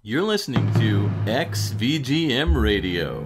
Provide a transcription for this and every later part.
You're listening to XVGM Radio.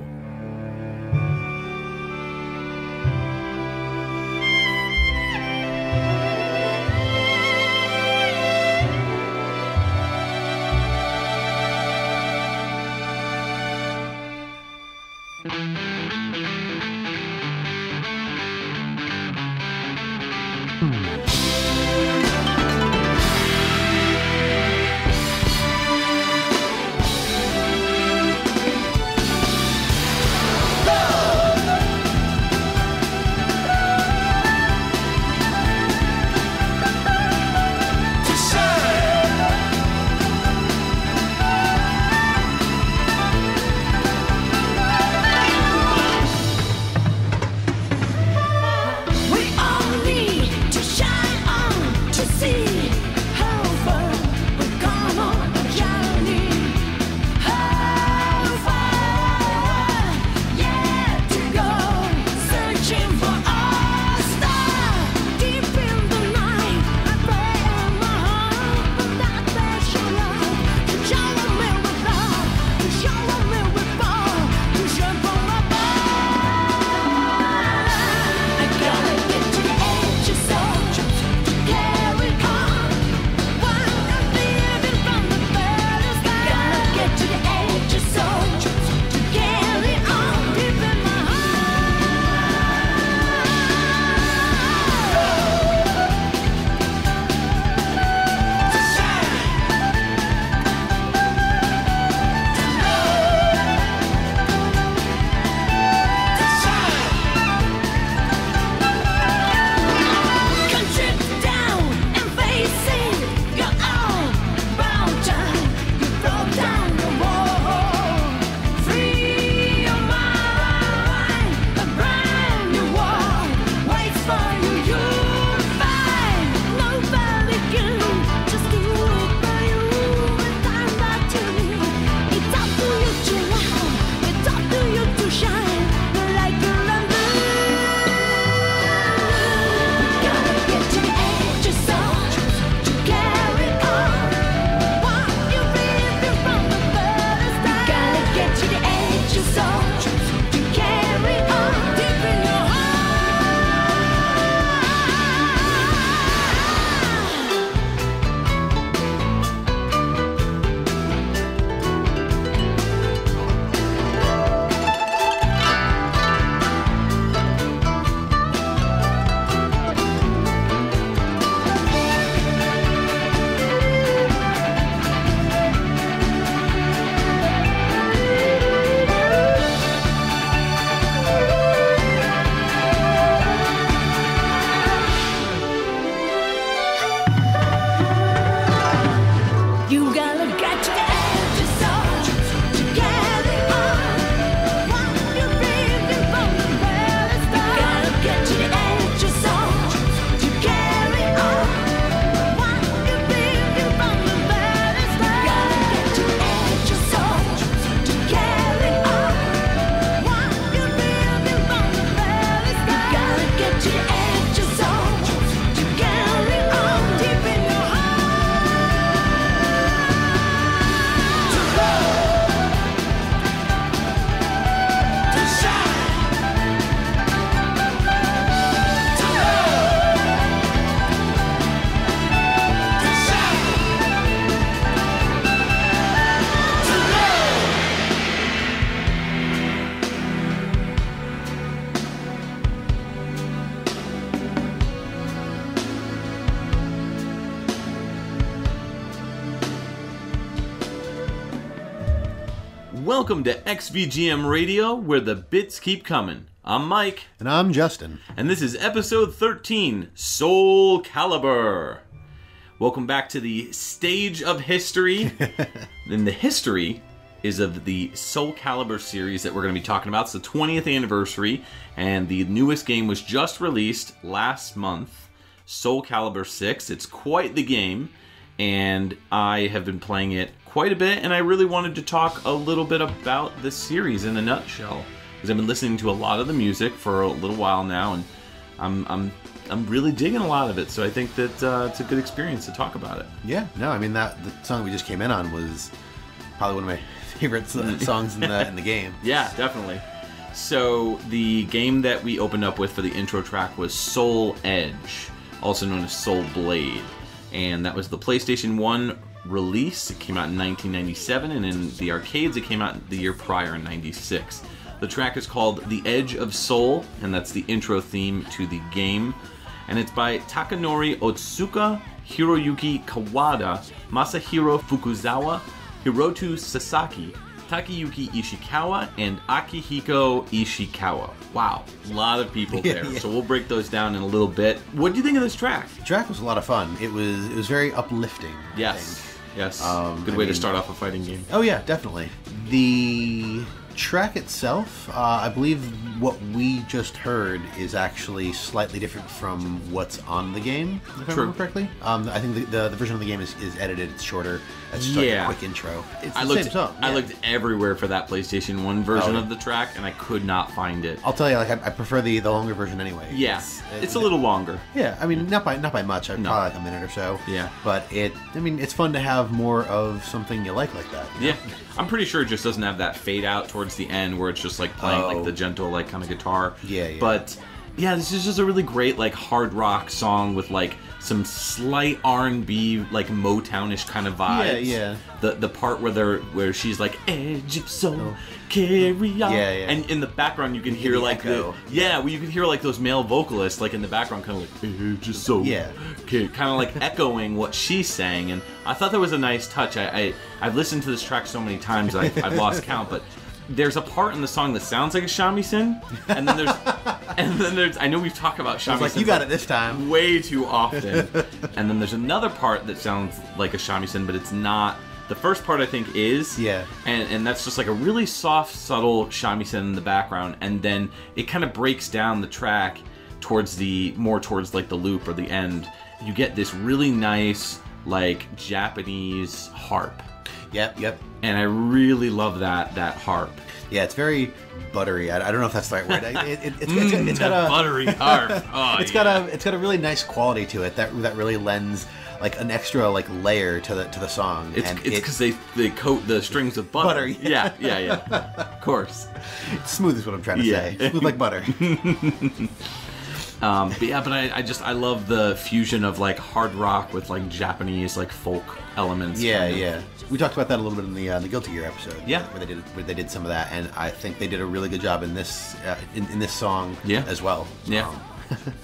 Welcome to XVGM Radio, where the bits keep coming. I'm Mike. And I'm Justin. And this is episode 13, Soul Calibur. Welcome back to the stage of history. And the history is of the Soul Calibur series that we're going to be talking about. It's the 20th anniversary, and the newest game was just released last month, Soul Calibur 6. It's quite the game, and I have been playing it quite a bit, and I really wanted to talk a little bit about this series in a nutshell, because I've been listening to a lot of the music for a little while now, and I'm really digging a lot of it, so I think that it's a good experience to talk about it. Yeah, no, I mean, the song we just came in on was probably one of my favorite songs in the game. Yeah, definitely. So the game that we opened up with for the intro track was Soul Edge, also known as Soul Blade. And that was the PlayStation 1 release. It came out in 1997, and in the arcades it came out the year prior in 96. The track is called The Edge of Soul, and that's the intro theme to the game. And it's by Takanori Otsuka, Hiroyuki Kawada, Masahiro Fukuzawa, Hiroto Sasaki, Takayuki Ishikawa, and Akihiko Ishikawa. Wow, a lot of people there. Yeah. So we'll break those down in a little bit. What do you think of this track? The track was a lot of fun. It was very uplifting. Yes, yes. Good way to start off a fighting game. Oh yeah, definitely. The track itself, I believe what we just heard is actually slightly different from what's on the game, if I remember correctly. I think the version of the game is edited, it's shorter. It's just like a quick intro. It's the same song. I looked everywhere for that PlayStation 1 version of the track, and I could not find it. I'll tell you, like I prefer the longer version anyway. Yeah, it's a little longer. Yeah, I mean, not by much. Probably like a minute or so. Yeah. But it's fun to have more of something you like that. You know? Yeah. I'm pretty sure it just doesn't have that fade out towards the end where it's just like playing like the gentle like kind of guitar. Yeah, yeah. But yeah, this is just a really great like hard rock song with like some slight R&B like Motownish kind of vibes. Yeah, yeah. The part where she's like edge of soul, carry on. Yeah, yeah. And in the background you can hear like you can hear like those male vocalists like in the background kind of like edge of soul. Yeah. Kind of like echoing what she's saying, and I thought that was a nice touch. I've listened to this track so many times I've lost count, but there's a part in the song that sounds like a shamisen, and then there's I know we've talked about shamisen like, you got it this time way too often, and then there's another part that sounds like a shamisen, but it's not. The first part I think is, and that's just like a really soft, subtle shamisen in the background, and then it kind of breaks down the track towards like the loop or the end. You get this really nice like Japanese harp. Yep. And I really love that harp. Yeah, it's very buttery. I don't know if that's the right word. It's got a buttery harp. Oh, it's got a really nice quality to it that really lends like an extra like layer to the song. It's because they coat the strings with butter. Yeah. Of course. Smooth is what I'm trying to say. Smooth like butter. But I love the fusion of like hard rock with like Japanese like folk elements. Yeah. We talked about that a little bit in the Guilty Gear episode. Yeah, where they did some of that, and I think they did a really good job in this in this song as well. Yeah,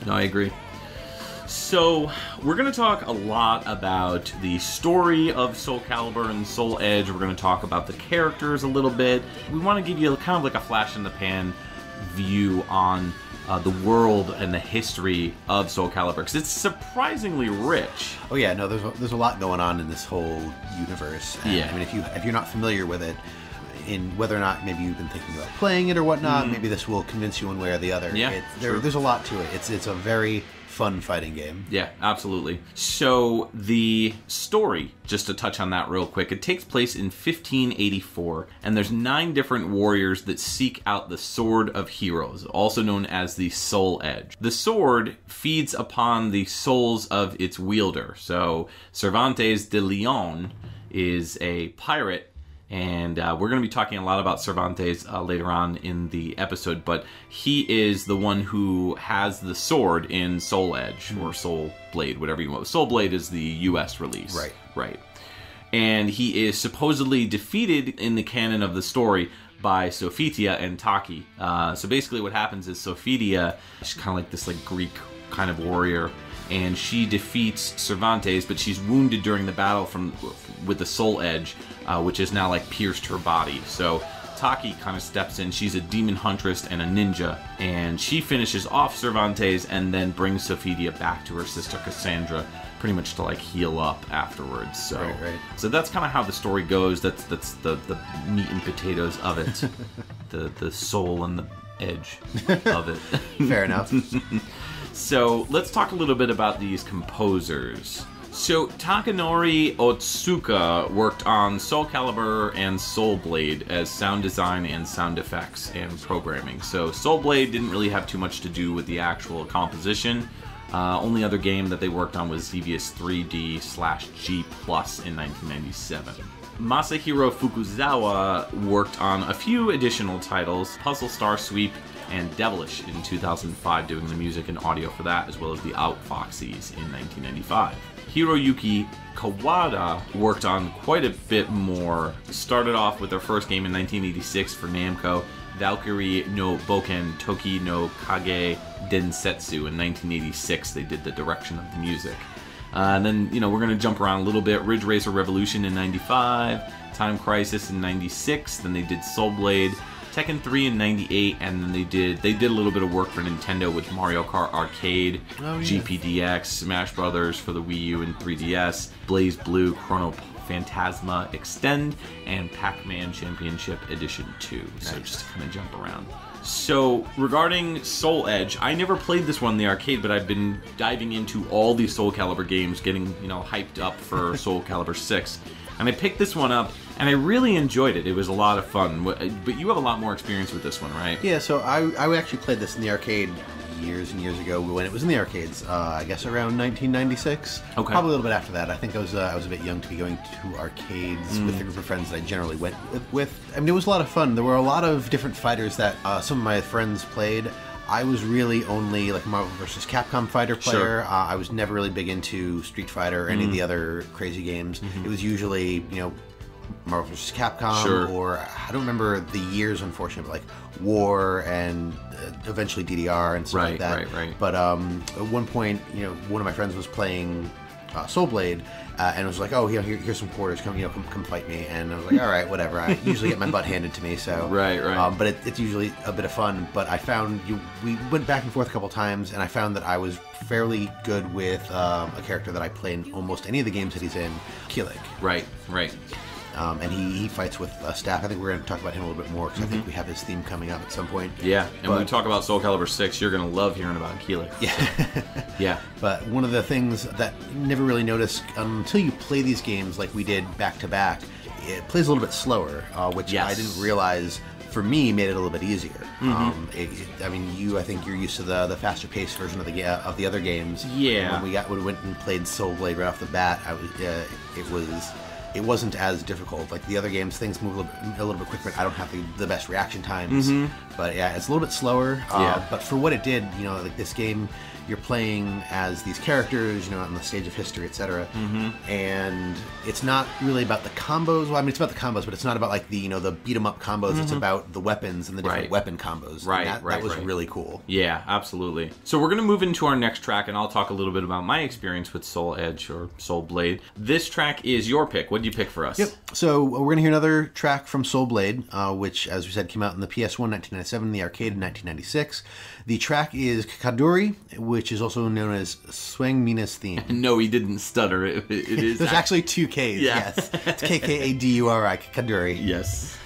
no, I agree. So we're going to talk a lot about the story of Soul Calibur and Soul Edge. We're going to talk about the characters a little bit. We want to give you kind of like a flash in the pan view on the world and the history of Soul Calibur, because it's surprisingly rich. Oh yeah, no, there's a lot going on in this whole universe. And, I mean, if you're not familiar with it, in whether or not maybe you've been thinking about playing it or whatnot, maybe this will convince you one way or the other. Yeah, there's a lot to it. It's a very fun fighting game. Yeah, absolutely. So the story, just to touch on that real quick, it takes place in 1584, and there's 9 different warriors that seek out the Sword of Heroes, also known as the Soul Edge. The sword feeds upon the souls of its wielder. So Cervantes de Leon is a pirate, and we're going to be talking a lot about Cervantes later on in the episode, but he is the one who has the sword in Soul Edge, or Soul Blade, whatever you want. Soul Blade is the US release. Right. And he is supposedly defeated in the canon of the story by Sophitia and Taki. So basically what happens is Sophitia, she's kind of like this like Greek kind of warrior, and she defeats Cervantes, but she's wounded during the battle with the Soul Edge, which has now like pierced her body. So Taki kind of steps in. She's a demon huntress and a ninja, and she finishes off Cervantes and then brings Sophitia back to her sister Cassandra, pretty much to like heal up afterwards. So, right. So that's kind of how the story goes. That's the meat and potatoes of it, the soul and the edge of it. Fair enough. So let's talk a little bit about these composers. So Takanori Otsuka worked on Soul Calibur and Soul Blade as sound design and sound effects and programming. So Soul Blade didn't really have too much to do with the actual composition. Only other game that they worked on was Xevious 3D/G Plus in 1997. Masahiro Fukuzawa worked on a few additional titles, Puzzle Star Sweep and Devilish in 2005, doing the music and audio for that, as well as the Outfoxies in 1995. Hiroyuki Kawada worked on quite a bit more. Started off with their first game in 1986 for Namco, Valkyrie no Boken Toki no Kage Densetsu. In 1986, they did the direction of the music. And then, we're going to jump around a little bit. Ridge Racer Revolution in 95, Time Crisis in 96, then they did Soul Blade, Tekken 3 in 98, and then they did a little bit of work for Nintendo with Mario Kart Arcade, GPDX, Smash Brothers for the Wii U and 3DS, Blaze Blue, Chrono Phantasma Extend, and Pac-Man Championship Edition 2. Nice. So just to kind of jump around. So, regarding Soul Edge, I never played this one in the arcade, but I've been diving into all these Soul Calibur games, getting, hyped up for Soul Calibur 6. And I picked this one up, and I really enjoyed it. It was a lot of fun. But you have a lot more experience with this one, right? Yeah, so I actually played this in the arcade years and years ago when it was in the arcades. I guess around 1996. Okay. Probably a little bit after that. I think I was a bit young to be going to arcades with the group of friends that I generally went with. I mean, it was a lot of fun. There were a lot of different fighters that some of my friends played. I was really only like Marvel vs. Capcom fighter player. Sure. I was never really big into Street Fighter or any of the other crazy games. It was usually, Marvel vs. Capcom, Sure. or I don't remember the years, unfortunately, but like War and eventually DDR and stuff like that. Right. But at one point, one of my friends was playing Soul Blade, and was like, "Oh, here's some quarters. Come fight me." And I was like, "All right, whatever." I usually get my butt handed to me, so Right. But it's usually a bit of fun. But I found we went back and forth a couple times, and I found that I was fairly good with a character that I play in almost any of the games that he's in, Kilik. Right. And he fights with staff. I think we're going to talk about him a little bit more because I think we have his theme coming up at some point. Yeah, and when we talk about Soul Calibur 6, you're going to love hearing about Keeler. Yeah. Yeah. But one of the things that you never really notice until you play these games like we did back to back, it plays a little bit slower, which I didn't realize for me made it a little bit easier. I think you're used to the faster paced version of the other games. Yeah. And when we went and played Soul Blade right off the bat, it wasn't as difficult. Like the other games, things move a little bit quicker, but I don't have the best reaction times. But yeah, it's a little bit slower. But for what it did, like this game, you're playing as these characters, on the stage of history, etc. And it's not really about the combos. Well, I mean, it's about the combos, but it's not about like the the beat 'em up combos. It's about the weapons and the different weapon combos. That was really cool. Yeah, absolutely. So we're gonna move into our next track, and I'll talk a little bit about my experience with Soul Edge or Soul Blade. This track is your pick. What did you pick for us? Yep. So we're gonna hear another track from Soul Blade, which, as we said, came out in the PS1 1997, the arcade in 1996. The track is Kkaduri, which is also known as Sueng Mina's theme. No, he didn't stutter. It is. There's actually two Ks. Yeah. Yes, it's Kkaduri, Kkaduri. Yes.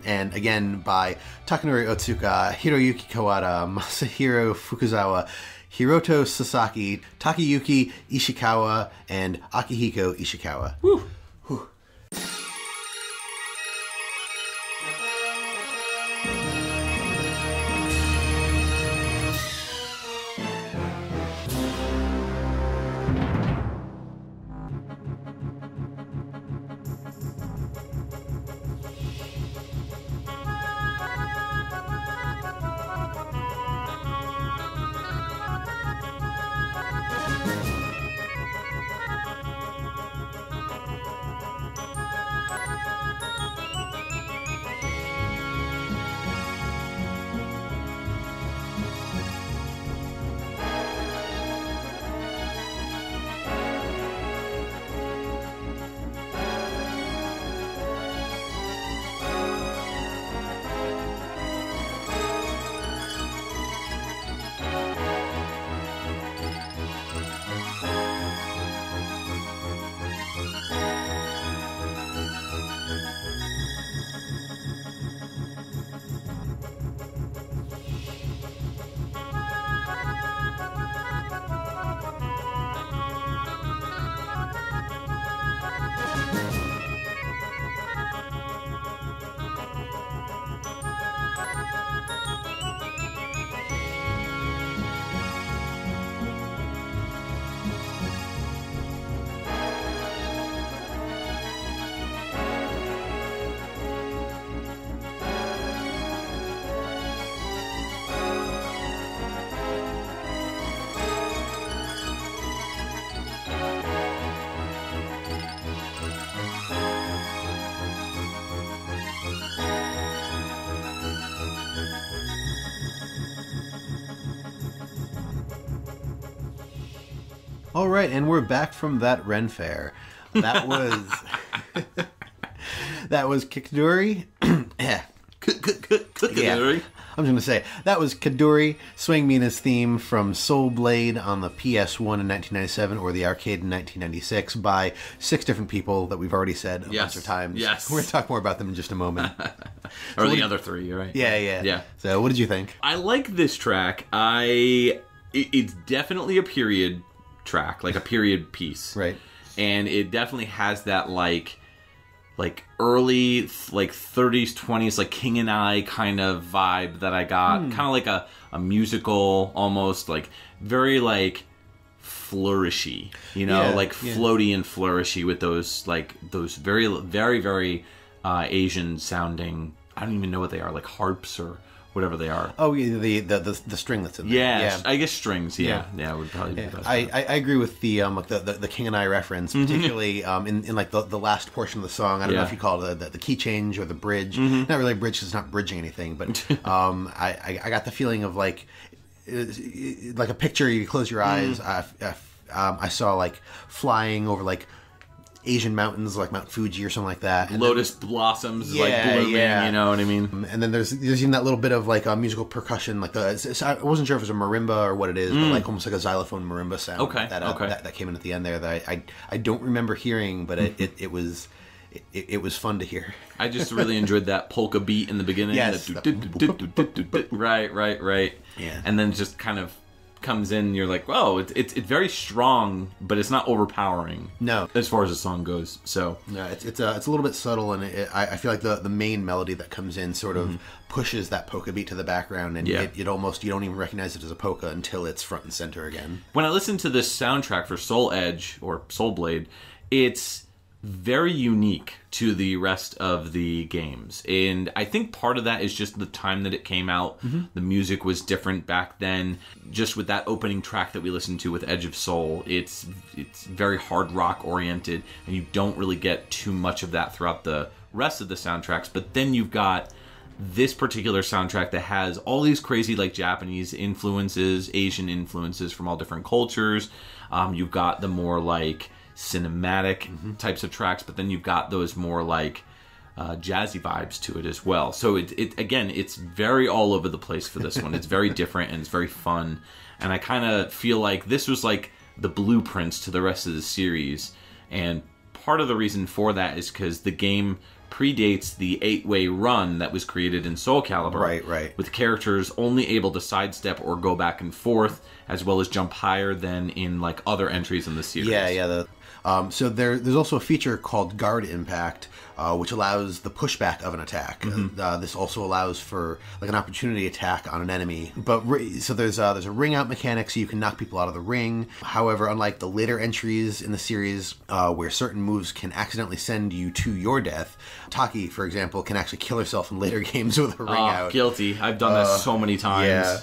And again by Takanori Otsuka, Hiroyuki Kawada, Masahiro Fukuzawa, Hiroto Sasaki, Takayuki Ishikawa, and Akihiko Ishikawa. Woo. All right, and we're back from that Ren Fair. That was that was Kkaduri. Kkaduri. I'm just going to say, that was Kkaduri, Sueng Mina's theme from Soul Blade on the PS1 in 1997, or the arcade in 1996, by 6 different people that we've already said a bunch of times. Yes. We're going to talk more about them in just a moment. Or the other 3, right? Yeah. So, what did you think? I like this track. It's definitely a period track, like a period piece. Right. And it definitely has that, like early 30s 20s like King and I kind of vibe that I got, kind of like a musical, almost like very like flourishy, floaty and flourishy, with those very very very Asian sounding, I don't even know what they are, like harps or whatever they are. Oh, yeah, the string that's in there. Yeah, I guess strings. Yeah, would probably be the best. I agree with the King and I reference, particularly in like the last portion of the song. I don't know if you call it the key change or the bridge. Not really a bridge because it's not bridging anything, but I got the feeling of like a picture. You close your eyes. I saw like flying over like Asian mountains, like Mount Fuji or something like that. And Lotus blossoms, like blooming, you know what I mean? And then there's even that little bit of like musical percussion, like I wasn't sure if it was a marimba or what it is, but like almost like a xylophone marimba sound that came in at the end there that I don't remember hearing, but it was fun to hear. I just really enjoyed that polka beat in the beginning. Yes. Right. Yeah. And then just kind of comes in, you're like, whoa, it's very strong, but it's not overpowering. No, as far as the song goes. So no, it's a little bit subtle, and I feel like the main melody that comes in sort of pushes that polka beat to the background, and it almost, you don't even recognize it as a polka until it's front and center again. When I listen to this soundtrack for Soul Edge or Soul Blade, it's very unique to the rest of the games, and I think part of that is just the time that it came out. The music was different back then. Just with that opening track that we listened to with Edge of Soul, it's very hard rock oriented, and you don't really get too much of that throughout the rest of the soundtracks. But then you've got this particular soundtrack that has all these crazy like Japanese influences, Asian influences from all different cultures. You've got the more like cinematic types of tracks, but then you've got those more like jazzy vibes to it as well. So it's very all over the place for this one. It's very different and it's very fun, and I kind of feel like this was like the blueprints to the rest of the series. And part of the reason for that is because the game predates the 8-way run that was created in Soul Calibur, right, with characters only able to sidestep or go back and forth, as well as jump higher than in like other entries in the series. So there's also a feature called Guard Impact, which allows the pushback of an attack. This also allows for like an opportunity attack on an enemy. But so there's a ring out mechanic, so you can knock people out of the ring. However, unlike the later entries in the series, where certain moves can accidentally send you to your death, Taki, for example, can actually kill herself in later games with a ring out. Guilty. I've done that so many times. Yeah.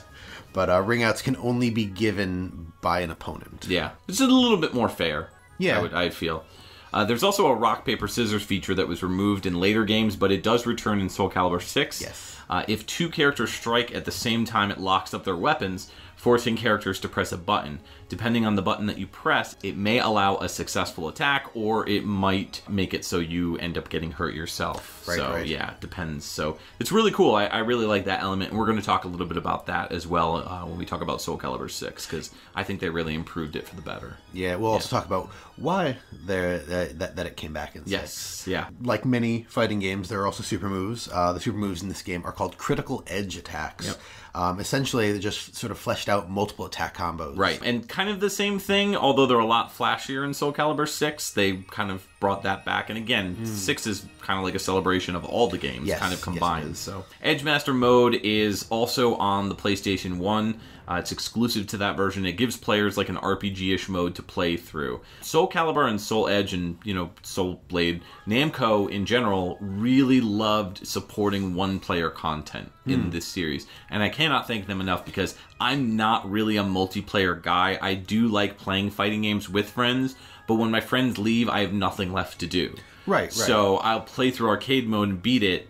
But ring outs can only be given by an opponent. Yeah. It's a little bit more fair. Yeah. I feel. There's also a rock, paper, scissors feature that was removed in later games, but it does return in Soul Calibur 6. Yes. If 2 characters strike at the same time, it locks up their weapons, forcing characters to press a button. Depending on the button that you press, it may allow a successful attack, or it might make it so you end up getting hurt yourself. Right. Yeah, it depends. So it's really cool. I really like that element, and we're going to talk a little bit about that as well when we talk about Soul Calibur 6, because I think they really improved it for the better. Yeah, we'll also talk about why that it came back in 6. Yes, yeah. Like many fighting games, there are also super moves. The super moves in this game are called critical edge attacks. Yep. Essentially, they just sort of fleshed out multiple attack combos. Right, and kind of the same thing, although they're a lot flashier in Soul Calibur 6. They kind of brought that back, and again, 6 is kind of like a celebration of all the games, kind of combined. Yes, so, Edgemaster mode is also on the PlayStation 1. It's exclusive to that version. It gives players like an RPG-ish mode to play through. Soul Calibur and Soul Edge and, Soul Blade, Namco in general really loved supporting one-player content in this series. And I cannot thank them enough, because I'm not really a multiplayer guy. I do like playing fighting games with friends, but when my friends leave, I have nothing left to do. Right. So I'll play through arcade mode and beat it,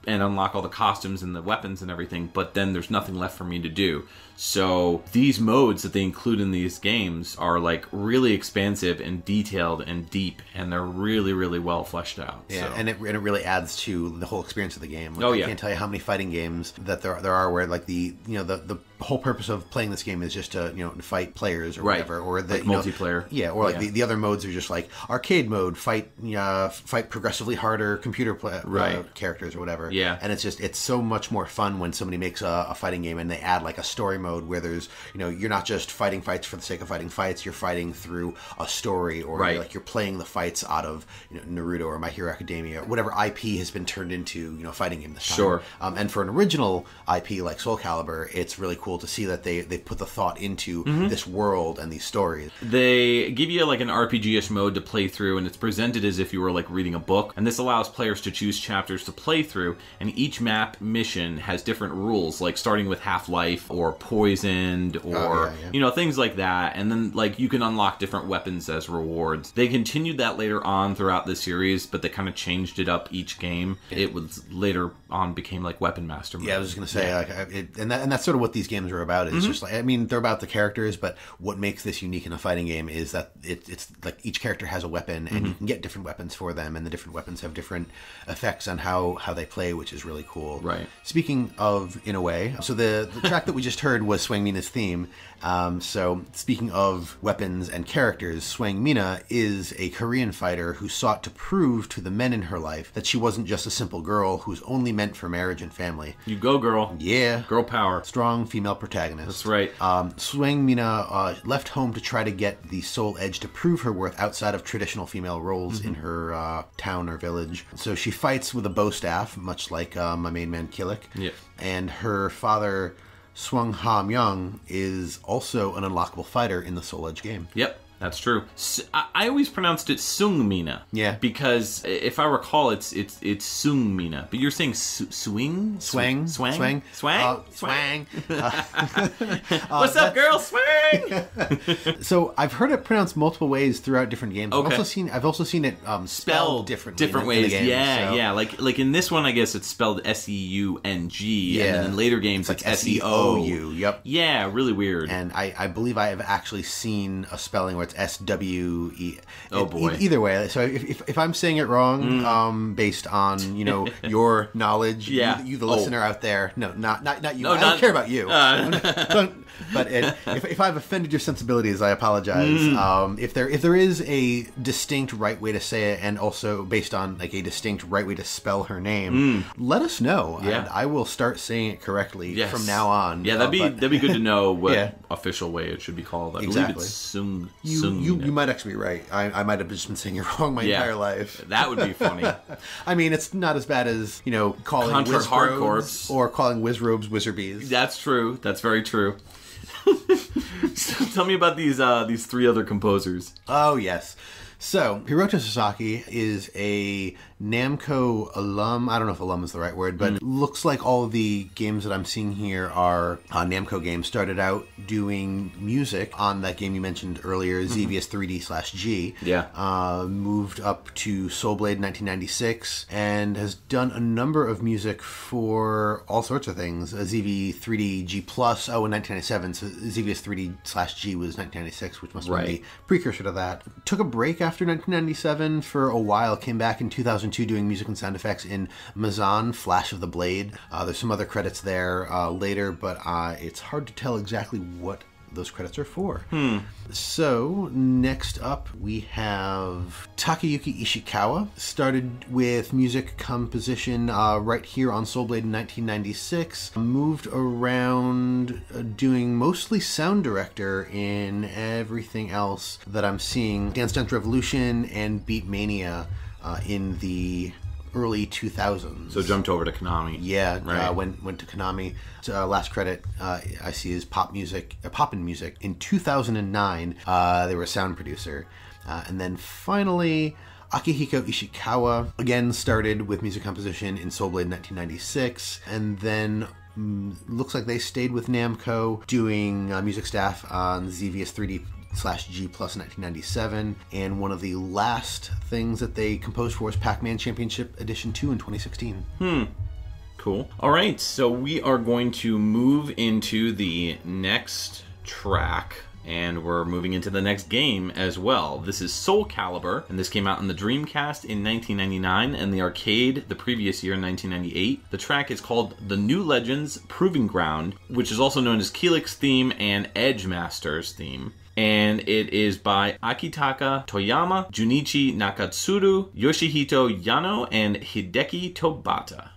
and unlock all the costumes and the weapons and everything, but then there's nothing left for me to do. So these modes that they include in these games are like really expansive and detailed and deep, and they're really, really well fleshed out. Yeah, so. and it really adds to the whole experience of the game. Like, Oh, yeah. I can't tell you how many fighting games that there are where like the whole purpose of playing this game is just to fight players or Right. whatever, or the Like multiplayer. Yeah, or like the other modes are just like arcade mode, fight progressively harder computer characters or whatever. Yeah, and it's so much more fun when somebody makes a fighting game and they add like a story mode where there's you're not just fighting fights for the sake of fighting fights, you're fighting through a story, or you're playing the fights out of Naruto or My Hero Academia, or whatever IP has been turned into a fighting game this time. Sure. And for an original IP like Soul Calibur, it's really cool to see that they put the thought into this world and these stories. They give you like an RPG-ish mode to play through, and it's presented as if you were like reading a book, and this allows players to choose chapters to play through, and each map mission has different rules, like starting with half-life or poisoned or things like that, and then like you can unlock different weapons as rewards. They continued that later on throughout the series, but they kind of changed it up each game. It was later on became like Weapon Master mode. Yeah, I was just gonna say, and that's sort of what these games are about. It's just like, I mean, they're about the characters, but what makes this unique in a fighting game is that it's like each character has a weapon, and you can get different weapons for them, and the different weapons have different effects on how they play, which is really cool. Right. Speaking of, in a way, so the track that we just heard was Sueng Mina's theme. So speaking of weapons and characters, Sueng Mina is a Korean fighter who sought to prove to the men in her life that she wasn't just a simple girl who's only meant for marriage and family. You go, girl. Yeah. Girl power. Strong female protagonist. That's right. Sueng Mina left home to try to get the soul edge to prove her worth outside of traditional female roles in her town or village. So she fights with a bow staff, much like my main man Killick. Yeah. And her father, Swung Ha Myung, is also an unlockable fighter in the Soul Edge game. Yep. That's true. I always pronounced it Sueng Mina. Yeah. Because if I recall, it's Sueng Mina. But you're saying swing? Swang. Swang? Swang. Swang? Swang. What's up, girl? Swang! So I've heard it pronounced multiple ways throughout different games. Okay. I've also seen it spelled differently. Different ways. In the game, yeah. Like in this one, I guess it's spelled Seung. Yeah. And then in later games, it's Seo. Yep. Yeah, really weird. And I believe I have actually seen a spelling where it's SWE. Oh boy. Either way, so if I'm saying it wrong, based on your knowledge, you the listener out there, not you. No, I don't care about you. But if I've offended your sensibilities, I apologize. If there is a distinct right way to say it, and also based on like a distinct right way to spell her name, let us know. Yeah. And I will start saying it correctly from now on. Yeah, that'd be good to know what official way it should be called. I believe it's Sueng. You might actually be right. I might have just been saying it wrong my entire life. That would be funny. I mean, it's not as bad as calling Contra Wiz Hardcorps Robes or calling Wiz Robes Wizarbees. That's true. That's very true. So tell me about these three other composers. Oh yes. So, Hiroto Sasaki is a Namco alum. I don't know if alum is the right word, but looks like all of the games that I'm seeing here are Namco games. Started out doing music on that game you mentioned earlier, Xevious 3D/G. Yeah. Moved up to Soul Blade in 1996 and has done a number of music for all sorts of things. Xevious 3D G+, in 1997. So Xevious 3D/G was 1996, which must have been the precursor to that. Took a break after 1997 for a while, came back in 2002 doing music and sound effects in Mazan, Flash of the Blade. There's some other credits there later, but it's hard to tell exactly what those credits are for. So, next up we have Takayuki Ishikawa. Started with music composition right here on Soul Blade in 1996. Moved around doing mostly sound director in everything else that I'm seeing. Dance Dance Revolution and Beat Mania in the early 2000s. So jumped over to Konami. Yeah, right. Went to Konami. Last credit I see is Poppin' Music. In 2009, they were a sound producer. And then finally, Akihiko Ishikawa, again started with music composition in Soul Blade in 1996, and then looks like they stayed with Namco doing music staff on Xevious 3D/G+ in 1997, and one of the last things that they composed for was Pac-Man Championship Edition 2 in 2016. Cool. All right, so we are going to move into the next track, and we're moving into the next game as well. This is Soul Calibur, and this came out on the Dreamcast in 1999 and the arcade the previous year in 1998. The track is called The New Legends Proving Ground, which is also known as Keelix's theme and Edge Master's theme. And it is by Akitaka Toyama, Junichi Nakatsuru, Yoshihito Yano, and Hideki Tobata.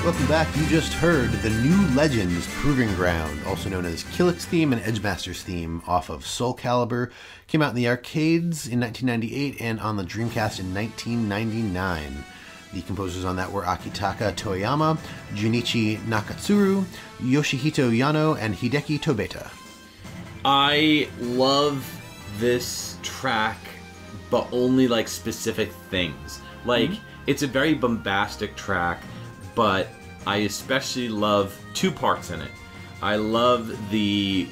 Welcome back. You just heard The New Legends Proving Ground, also known as Keelix's theme and Edgemaster's theme, off of Soul Calibur. Came out in the arcades in 1998 and on the Dreamcast in 1999. The composers on that were Akitaka Toyama, Junichi Nakatsuru, Yoshihito Yano, and Hideki Tobata. I love this track, but only like specific things. Like, it's a very bombastic track, but I especially love two parts in it. I love the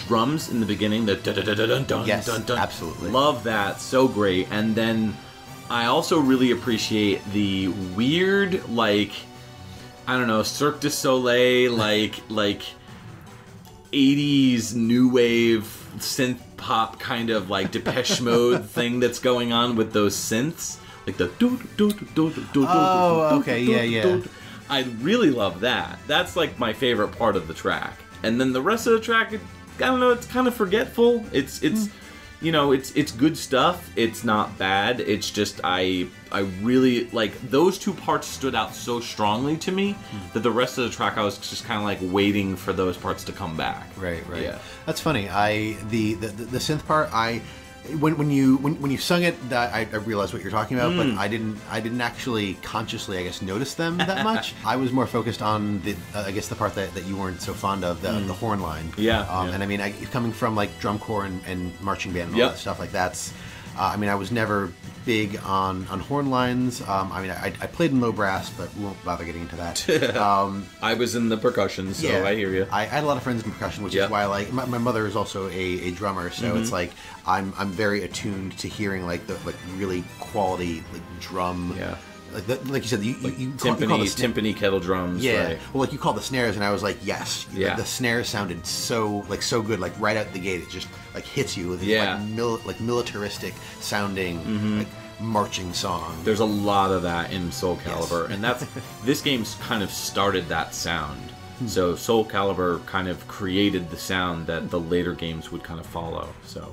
drums in the beginning, the dun-dun-dun-dun-dun. Yes, dun-dun. absolutely. Love that, so great. And then I also really appreciate the weird, like, I don't know, Cirque du Soleil, like 80s new wave synth pop kind of like Depeche Mode thing that's going on with those synths. Like the Oh, okay, yeah. I really love that. That's like my favorite part of the track. And then the rest of the track, I don't know, it's kind of forgetful. It's you know, it's good stuff. It's not bad. It's just I really like those two parts stood out so strongly to me that the rest of the track I was just kind of like waiting for those parts to come back. Right. Yeah. That's funny. The synth part, when you sung it, I realized what you're talking about, but I didn't actually consciously, I guess, notice them that much. I was more focused on the I guess the part that you weren't so fond of, the horn line. Yeah. And I mean, coming from like drum corps and marching band and all that stuff, like that's. I mean, I was never big on horn lines. I mean, I played in low brass, but we won't bother getting into that. I was in the percussion, so yeah, I hear you. I had a lot of friends in percussion, which is why my mother is also a drummer, so it's like I'm very attuned to hearing like the really quality like drum like you said, you timpani, kettle drums. Yeah. Right. Well, like you called the snares, and I was like, yes. Yeah. The snares sounded so good, like right out the gate. It just like hits you with these, like militaristic sounding like marching song. There's a lot of that in Soul Calibur, and that's this game's kind of started that sound. So Soul Calibur kind of created the sound that the later games would kind of follow. So,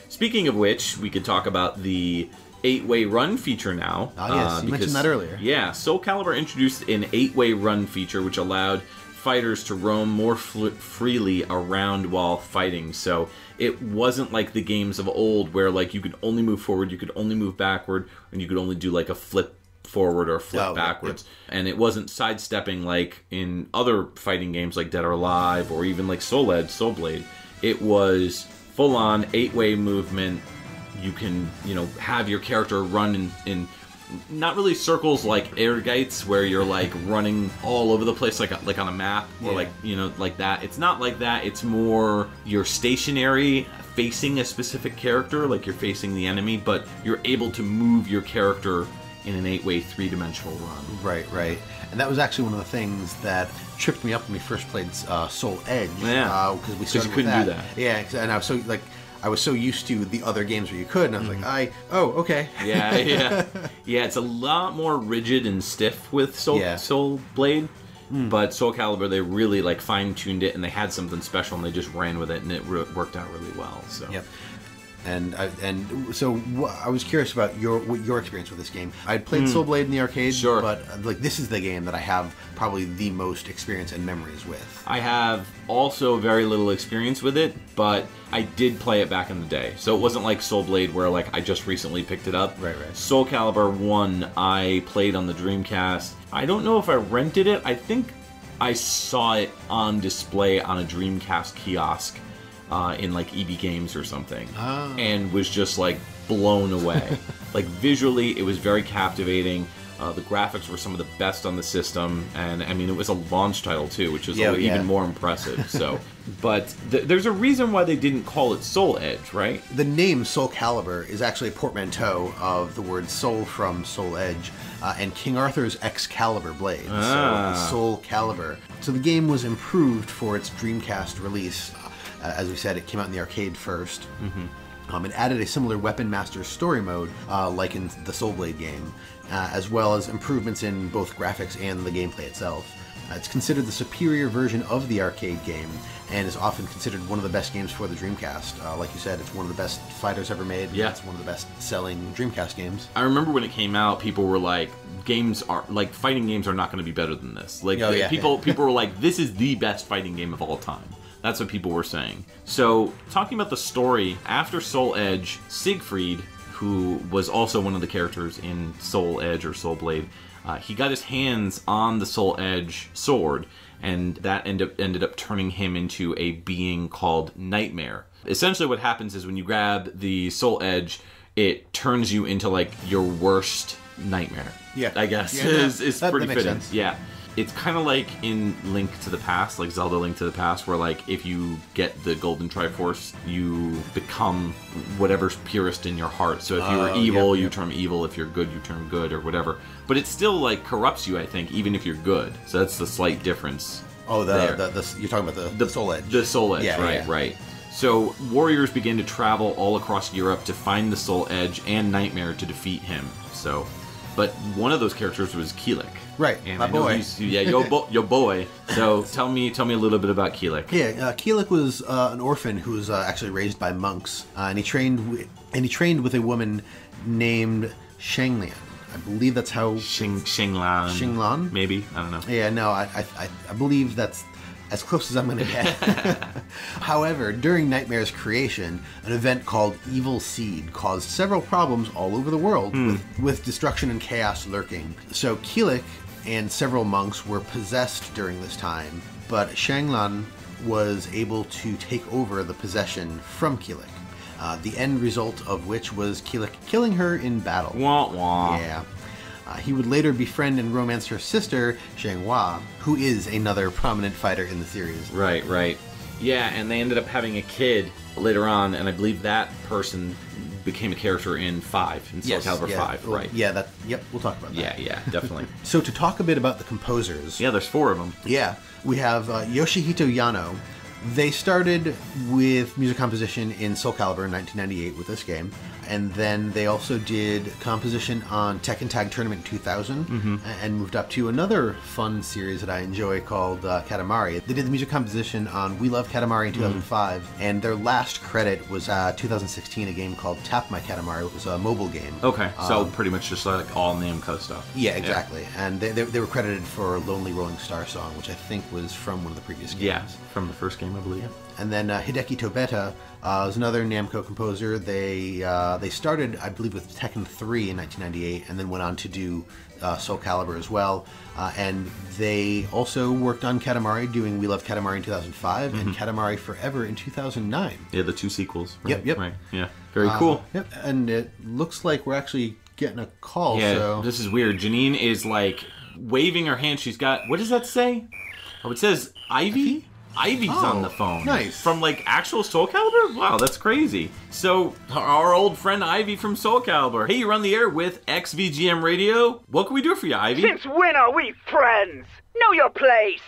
speaking of which, we could talk about the 8-way run feature now. Oh yes, you mentioned that earlier. Yeah, Soul Calibur introduced an 8-way run feature, which allowed fighters to roam more freely around while fighting. So it wasn't like the games of old where like you could only move forward, you could only move backward, and you could only do like a flip forward or flip backwards. Yep. And it wasn't sidestepping like in other fighting games like Dead or Alive or even like Soul Edge, Soul Blade. It was full-on 8-way movement. You can, have your character run in not really circles like air gates where you're like running all over the place like on a map or like that. It's not like that. It's more you're stationary facing a specific character, like you're facing the enemy, but you're able to move your character in an 8-way 3-dimensional run. Right. And that was actually one of the things that tripped me up when we first played Soul Edge. Yeah. Because we started you couldn't do that. Yeah, and I was so used to the other games where you could, and I was like, okay. Yeah. It's a lot more rigid and stiff with Soul Blade. But Soul Calibur, they really like fine-tuned it, and they had something special, and they just ran with it, and it worked out really well. So. Yep. And so I was curious about your experience with this game. I'd played Soul Blade in the arcade, but like this is the game that I have probably the most experience and memories with. I have also very little experience with it, but I did play it back in the day. So it wasn't like Soul Blade where like I just recently picked it up. Right. Soul Calibur 1 I played on the Dreamcast. I don't know if I rented it. I think I saw it on display on a Dreamcast kiosk. In like EB Games or something, and was just like blown away. Like visually, it was very captivating. The graphics were some of the best on the system, and I mean it was a launch title too, which is even more impressive. So, but there's a reason why they didn't call it Soul Edge, right? The name Soul Calibur is actually a portmanteau of the word soul from Soul Edge and King Arthur's Excalibur blade. So Soul Calibur. So the game was improved for its Dreamcast release. As we said, it came out in the arcade first. It added a similar Weapon Master story mode, like in the Soul Blade game, as well as improvements in both graphics and the gameplay itself. It's considered the superior version of the arcade game, and is often considered one of the best games for the Dreamcast. Like you said, it's one of the best fighters ever made. Yeah. It's one of the best-selling Dreamcast games. I remember when it came out, people were like, fighting games are not going to be better than this. Like, people were like, this is the best fighting game of all time. That's what people were saying. So, talking about the story, after Soul Edge, Siegfried, who was also one of the characters in Soul Edge or Soul Blade, he got his hands on the Soul Edge sword, and that ended up turning him into a being called Nightmare. Essentially what happens is when you grab the Soul Edge, it turns you into like your worst nightmare. Yeah. I guess is pretty fitting. Sense. Yeah. It's kind of like in Link to the Past, like Zelda Link to the Past, where like if you get the Golden Triforce, you become whatever's purest in your heart. So if you were evil, you turn evil. If you're good, you turn good, or whatever. But it still like corrupts you, I think, even if you're good. So that's the slight difference. Oh, you're talking about the Soul Edge. The Soul Edge, right. So warriors begin to travel all across Europe to find the Soul Edge and Nightmare to defeat him. So, but one of those characters was Kilik. Right, and my boy. Your boy. So tell me a little bit about Kilik. Yeah, Kilik was an orphan who was actually raised by monks, and he trained with a woman named Shanglian. I believe that's how Shinglan, maybe, I don't know. Yeah, no, I believe that's as close as I'm going to get. However, during Nightmare's creation, an event called Evil Seed caused several problems all over the world, with destruction and chaos lurking. So Kilik and several monks were possessed during this time, but Shanglan was able to take over the possession from Kilik. The end result of which was Kilik killing her in battle. Wah wah. Yeah. He would later befriend and romance her sister, Xianghua, who is another prominent fighter in the series. Right. Yeah, and they ended up having a kid later on, and I believe that person became a character in 5, in Soul Calibur 5, right? Yeah, we'll talk about that. Yeah, definitely. So to talk a bit about the composers... Yeah, there's 4 of them. Yeah, we have Yoshihito Yano. They started with music composition in Soul Calibur in 1998 with this game, and then they also did composition on Tekken Tag Tournament 2000, and moved up to another fun series that I enjoy called Katamari. They did the music composition on We Love Katamari in 2005, and their last credit was 2016, a game called Tap My Katamari. It was a mobile game. Okay, so pretty much just like all Namco stuff. Yeah, exactly. Yeah. And they were credited for Lonely Rolling Star Song, which I think was from one of the previous games. Yeah, from the first game, I believe. Yeah. And then Hideki Tobeta was another Namco composer. They started, I believe, with Tekken 3 in 1998, and then went on to do Soul Calibur as well. And they also worked on Katamari, doing We Love Katamari in 2005, and Katamari Forever in 2009. Yeah, the 2 sequels. Right? Yep. Right. Yeah. Very cool. Yep. And it looks like we're actually getting a call. Yeah, so. This is weird. Janine is like waving her hand. She's got, what does that say? Oh, it says Ivy? Ivy's on the phone. Nice. From, like, actual Soul Calibur? Wow, that's crazy. So, our old friend Ivy from Soul Calibur. Hey, you're on the air with XVGM Radio. What can we do for you, Ivy? Since when are we friends? Know your place.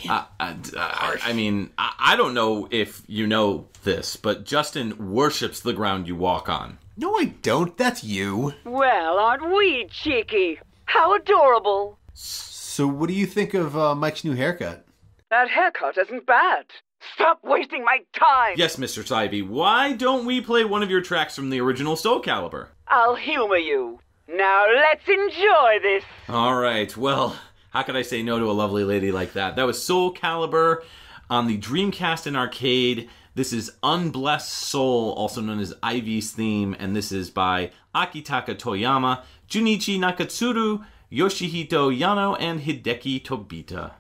I mean, I don't know if you know this, but Justin worships the ground you walk on. No, I don't. That's you. Well, aren't we cheeky? How adorable. So what do you think of Mike's new haircut? That haircut isn't bad. Stop wasting my time! Yes, Mr. Ivy, why don't we play one of your tracks from the original Soul Calibur? I'll humor you. Now let's enjoy this. All right, well, how could I say no to a lovely lady like that? That was Soul Calibur on the Dreamcast and arcade. This is Unblessed Soul, also known as Ivy's theme, and this is by Akitaka Toyama, Junichi Nakatsuru, Yoshihito Yano, and Hideki Tobita.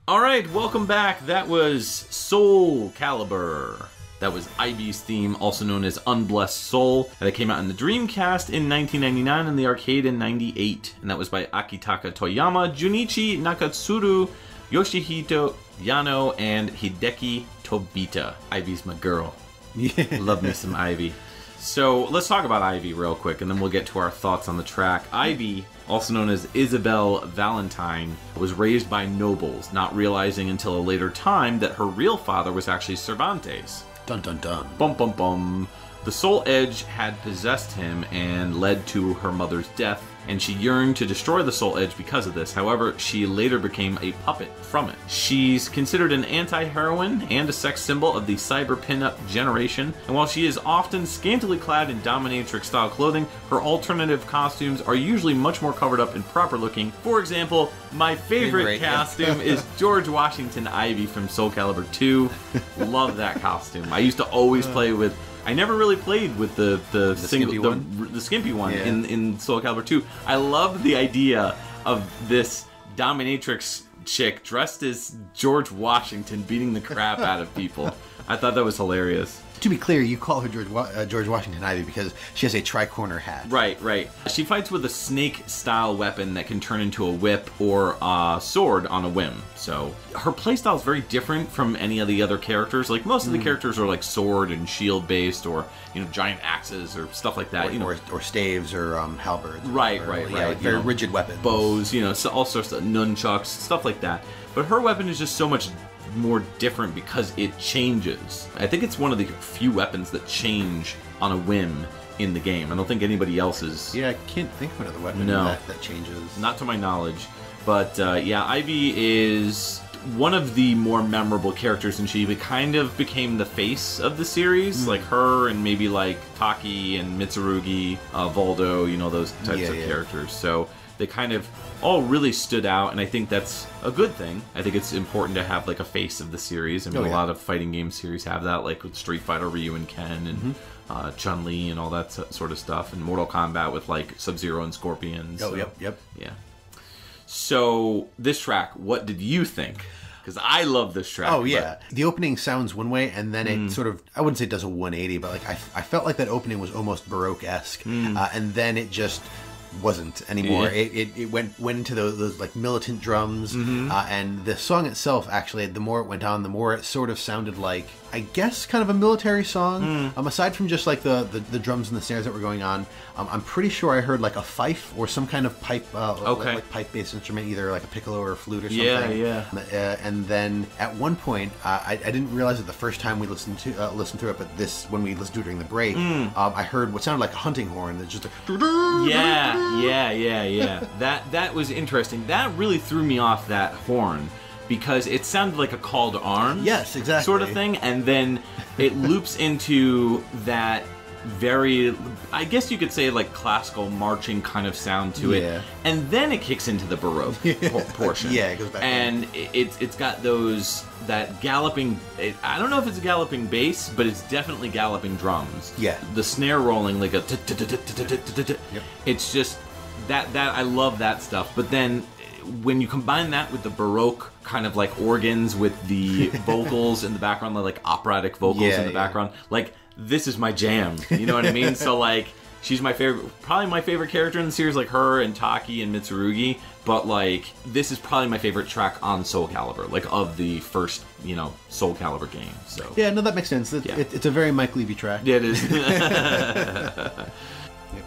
Alright, welcome back. That was Soul Calibur. That was Ivy's theme, also known as Unblessed Soul. That came out in the Dreamcast in 1999 and the arcade in 98. And that was by Akitaka Toyama, Junichi Nakatsuru, Yoshihito Yano, and Hideki Tobita. Ivy's my girl. Yeah. Love me some Ivy. So let's talk about Ivy real quick, and then we'll get to our thoughts on the track. Ivy, also known as Isabel Valentine, was raised by nobles, not realizing until a later time that her real father was actually Cervantes. Dun dun dun. Bum bum bum. The Soul Edge had possessed him and led to her mother's death, and she yearned to destroy the Soul Edge because of this. However, she later became a puppet from it. She's considered an anti-heroine and a sex symbol of the cyber pinup generation, and while she is often scantily clad in dominatrix-style clothing, her alternative costumes are usually much more covered up and proper-looking. For example, my favorite costume is George Washington Ivy from Soul Calibur 2. Love that costume. I used to always play with... I never really played with the skimpy one Yeah. in Soul Calibur 2. I love the idea of this dominatrix chick dressed as George Washington beating the crap out of people. I thought that was hilarious. To be clear, you call her George Washington Ivy because she has a tri-corner hat. Right, right. She fights with a snake-style weapon that can turn into a whip or a sword on a whim. So her playstyle is very different from any of the other characters. Like most of the characters are like sword and shield based, or giant axes or stuff like that. Or staves or halberds. Right. Like very rigid weapons. Bows, so all sorts of nunchucks, stuff like that. But her weapon is just so much more different because it changes. I think it's one of the few weapons that change on a whim in the game. I don't think anybody else's. Yeah, I can't think of another weapon that changes. Not to my knowledge. But yeah, Ivy is one of the more memorable characters, and she kind of became the face of the series. Like her and maybe like Taki and Mitsurugi, Voldo, those types of characters. So they kind of all really stood out, and I think that's a good thing. I think it's important to have like a face of the series. I mean, a lot of fighting game series have that, like with Street Fighter, Ryu and Ken, and Chun-Li and all that sort of stuff, and Mortal Kombat with like Sub-Zero and Scorpion. So, yep. Yeah. So this track, what did you think? Because I love this track. Oh, yeah. The opening sounds one way, and then it sort of, I wouldn't say it does a 180, but like I felt like that opening was almost Baroque-esque, and then it just wasn't anymore. It went into those like militant drums, and the song itself, actually, the more it went on, the more it sort of sounded like, I guess, kind of a military song. Aside from just like the drums and the snares that were going on, I'm pretty sure I heard like a fife or some kind of pipe, like pipe-based instrument, either like a piccolo or a flute or something. And then at one point, I didn't realize it the first time we listened through it, but when we listened to it during the break, I heard what sounded like a hunting horn. That's just like That was interesting. That really threw me off, that horn, because it sounded like a call to arms. Yes, exactly. Sort of thing, and then it loops into that very, I guess you could say, like classical marching kind of sound to it, and then it kicks into the Baroque portion. Yeah, it goes back. And it's got that galloping. I don't know if it's a galloping bass, but it's definitely galloping drums. Yeah, the snare rolling like a. It's just that I love that stuff. But then when you combine that with the Baroque kind of like organs with the vocals in the background, like operatic vocals in the background, like this is my jam. You know what I mean? So like she's my favorite, probably my favorite character in the series, like her and Taki and Mitsurugi. But like this is probably my favorite track on Soul Calibur, like of the first Soul Calibur game. So yeah, no, that makes sense. It's a very Mike Levy track. Yeah, it is.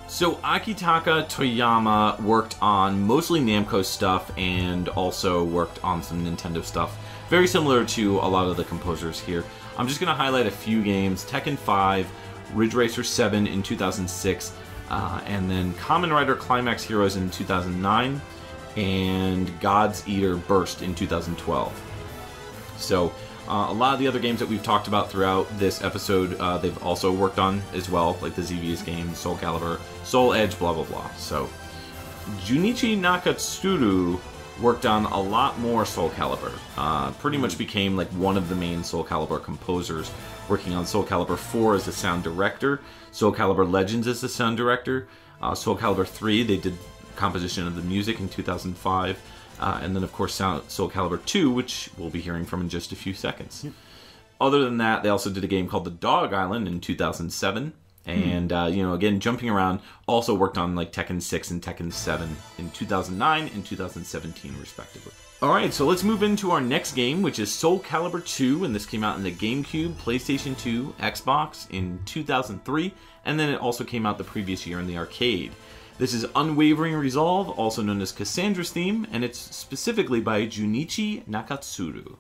So Akitaka Toyama worked on mostly Namco stuff and also worked on some Nintendo stuff. Very similar to a lot of the composers here. I'm just going to highlight a few games. Tekken 5, Ridge Racer 7 in 2006, and then Kamen Rider Climax Heroes in 2009, and God's Eater Burst in 2012. So a lot of the other games that we've talked about throughout this episode, they've also worked on as well, like the ZVS games, Soul Calibur, Soul Edge, blah blah blah. So Junichi Nakatsuru worked on a lot more Soul Calibur. Pretty much became like one of the main Soul Calibur composers, working on Soul Calibur 4 as the sound director, Soul Calibur Legends as the sound director, Soul Calibur 3 they did composition of the music in 2005. And then, of course, Soul Calibur 2, which we'll be hearing from in just a few seconds. Yep. Other than that, they also did a game called The Dog Island in 2007. And, you know, again, jumping around, also worked on, like, Tekken 6 and Tekken 7 in 2009 and 2017, respectively. Alright, so let's move into our next game, which is Soul Calibur 2, and this came out in the GameCube, PlayStation 2, Xbox in 2003, and then it also came out the previous year in the arcade. This is Unwavering Resolve, also known as Cassandra's Theme, and it's specifically by Junichi Nakatsuru.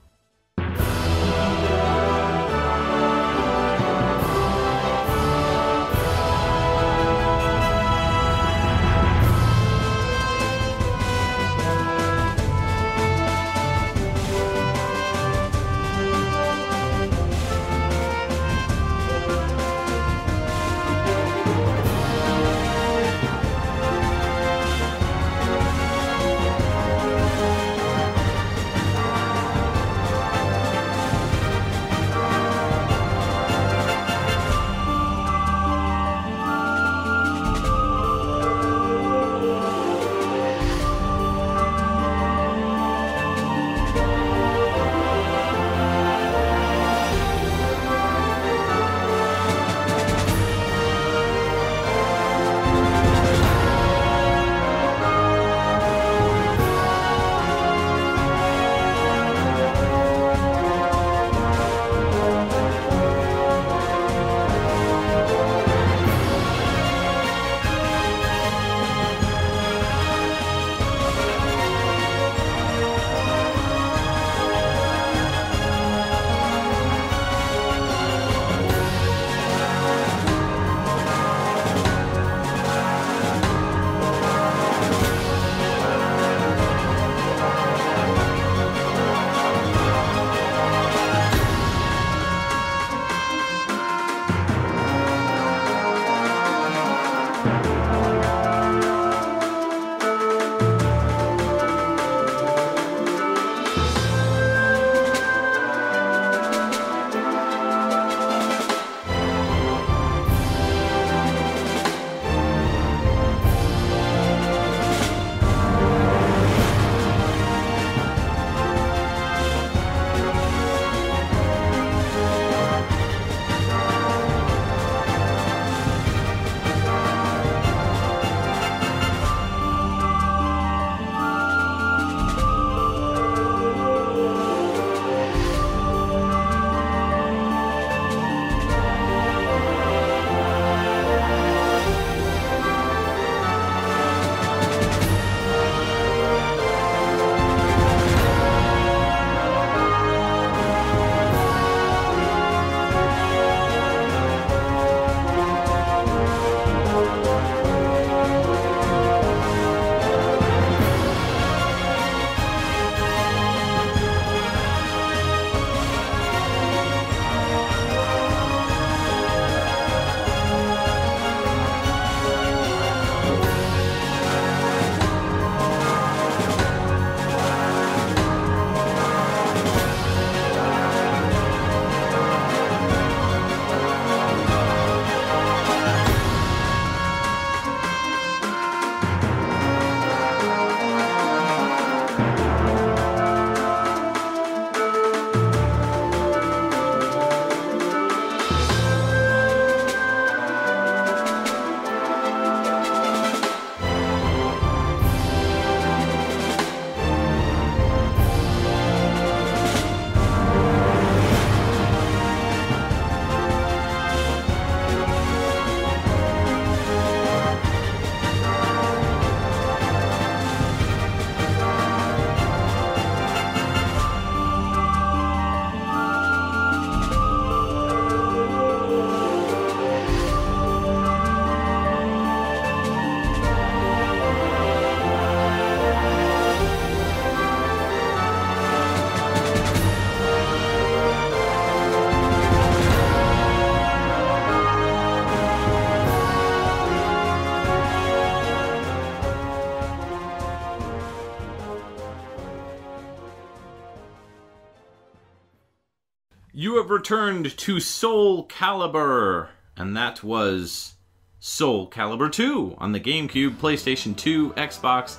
You have returned to Soul Calibur, and that was Soul Calibur 2 on the GameCube, PlayStation 2, Xbox,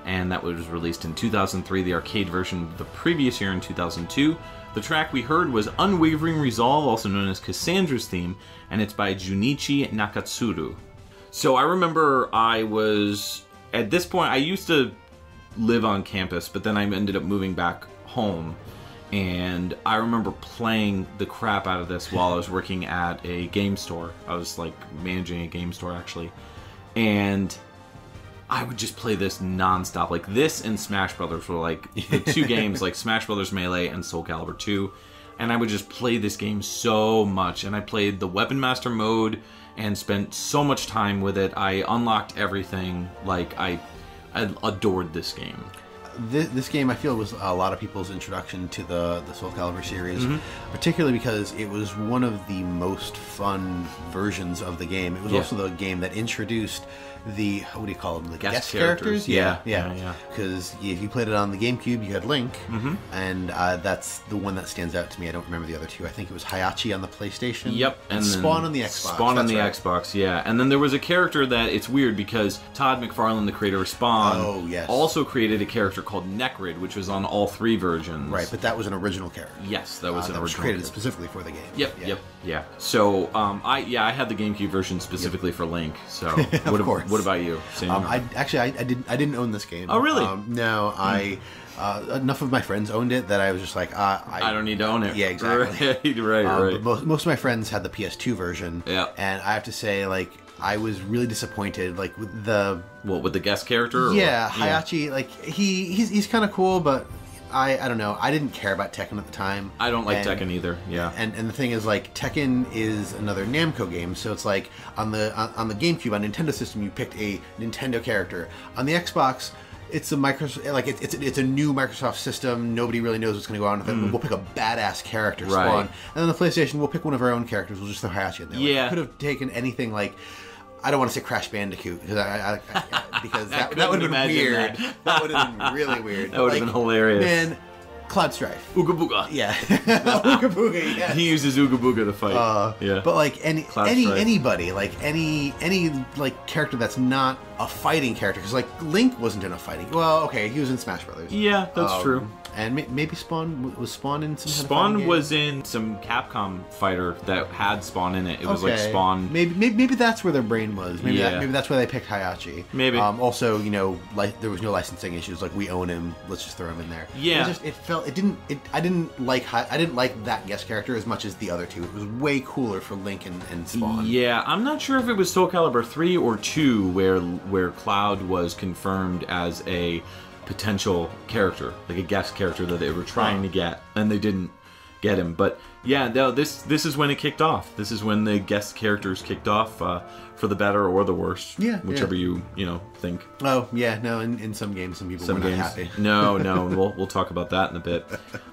and that was released in 2003, the arcade version the previous year in 2002. The track we heard was Unwavering Resolve, also known as Cassandra's theme, and it's by Junichi Nakatsuru. So I remember I was, at this point, I used to live on campus, but then I ended up moving back home. And I remember playing the crap out of this while I was working at a game store. I was like managing a game store actually. And I would just play this non-stop. Like this and Smash Brothers were like the two games, like Smash Brothers Melee and Soul Calibur 2. And I would just play this game so much. And I played the Weapon Master mode and spent so much time with it. I unlocked everything. Like I adored this game. This game, I feel, was a lot of people's introduction to the Soul Calibur series, particularly because it was one of the most fun versions of the game. It was also the game that introduced the, what do you call them, the guest characters? Yeah. Because if you played it on the GameCube, you had Link, and that's the one that stands out to me. I don't remember the other two. I think it was Hayachi on the PlayStation. Yep. And Spawn on the Xbox. Spawn on the Xbox, yeah. And then there was a character that, it's weird because Todd McFarlane, the creator of Spawn, also created a character called Necrid, which was on all three versions. Right, but that was an original character. Yes, that was an original. Was created specifically for the game. Yep. So, I had the GameCube version specifically for Link. So, of course. What about you? Same. I didn't own this game. Oh, really? No, enough of my friends owned it that I was just like, I don't need to own it. Yeah, exactly. Right. But most of my friends had the PS2 version. Yeah. And I have to say, like, I was really disappointed, like with the with the guest character. Hayachi, like he's kind of cool, but I don't know. I didn't care about Tekken at the time. I don't like Tekken either. Yeah. And the thing is, like, Tekken is another Namco game, so it's like on the GameCube, on Nintendo system, you picked a Nintendo character. On the Xbox, it's a Microsoft, like it's a new Microsoft system. Nobody really knows what's going to go on with it. We'll pick a badass character, Spawn, and on the PlayStation, we'll pick one of our own characters. We'll just throw Hayachi in there. Yeah. Like, could have taken anything like. I don't want to say Crash Bandicoot because that would have been weird. That would have been really weird. That would have been hilarious. Man, Cloud Strife. Ooga Booga. Yeah. Ooga Booga, yeah. He uses Ooga Booga to fight. Yeah. But like anybody, like any like character that's not a fighting character, because like Link wasn't in a fighting. Well, okay, he was in Smash Brothers. Yeah, that's true. And maybe Spawn was Spawn in some. Spawn was in some Capcom fighter that had Spawn in it. It was like Spawn. Maybe that's where their brain was. Maybe that's where they picked Hayachi. Maybe. Also, like there was no licensing issues. Like, we own him. Let's just throw him in there. Yeah. I didn't like that guest character as much as the other two. It was way cooler for Link and Spawn. Yeah, I'm not sure if it was Soul Calibur 3 or 2 where Cloud was confirmed as a potential character, like a guest character that they were trying to get, and they didn't get him. But yeah, no, this is when it kicked off. This is when the guest characters kicked off, for the better or the worse. Yeah, whichever you think. Oh yeah, no. In some games, some people were not happy. No, we'll talk about that in a bit.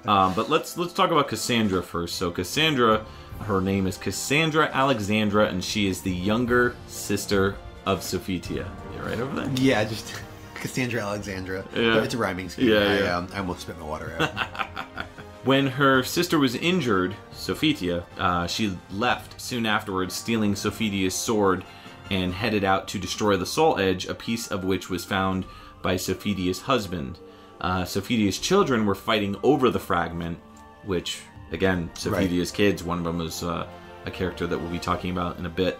But let's talk about Cassandra first. So Cassandra, her name is Cassandra Alexandra, and she is the younger sister of Sophitia. You right over there? Yeah, just. Cassandra Alexandra. Yeah. It's a rhyming scheme. Yeah. I almost spit my water out. When her sister was injured, Sophitia, she left soon afterwards, stealing Sophitia's sword, and headed out to destroy the Soul Edge, a piece of which was found by Sophitia's husband. Sophitia's children were fighting over the fragment, which, again, Sophitia's kids, one of them was a character that we'll be talking about in a bit.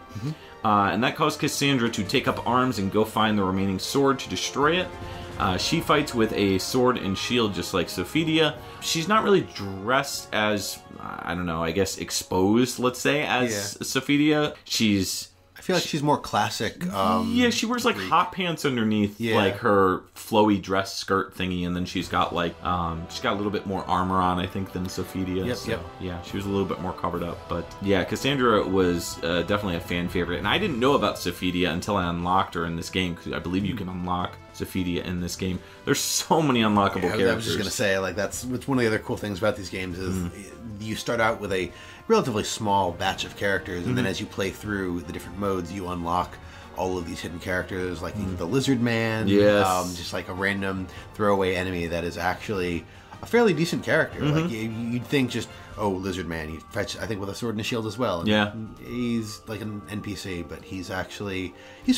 And that caused Cassandra to take up arms and go find the remaining sword to destroy it. She fights with a sword and shield just like Sophitia. She's not really dressed as, I don't know, I guess exposed, let's say, as Sophitia. I feel like she's more classic. She wears like hot pants underneath like her flowy dress skirt thingy, and then she's got like she's got a little bit more armor on, I think, than Sophitia. Yep. Yeah, she was a little bit more covered up, but yeah, Cassandra was definitely a fan favorite, and I didn't know about Sophitia until I unlocked her in this game, because I believe you can unlock Sophitia in this game. There's so many unlockable characters. I was just gonna say, like, that's one of the other cool things about these games is you start out with a relatively small batch of characters, and then as you play through the different modes, you unlock all of these hidden characters, like the Lizard Man, just like a random throwaway enemy that is actually a fairly decent character. Like you'd think just, oh, Lizard Man, he fights, I think, with a sword and a shield as well. And yeah. He's like an NPC, but he's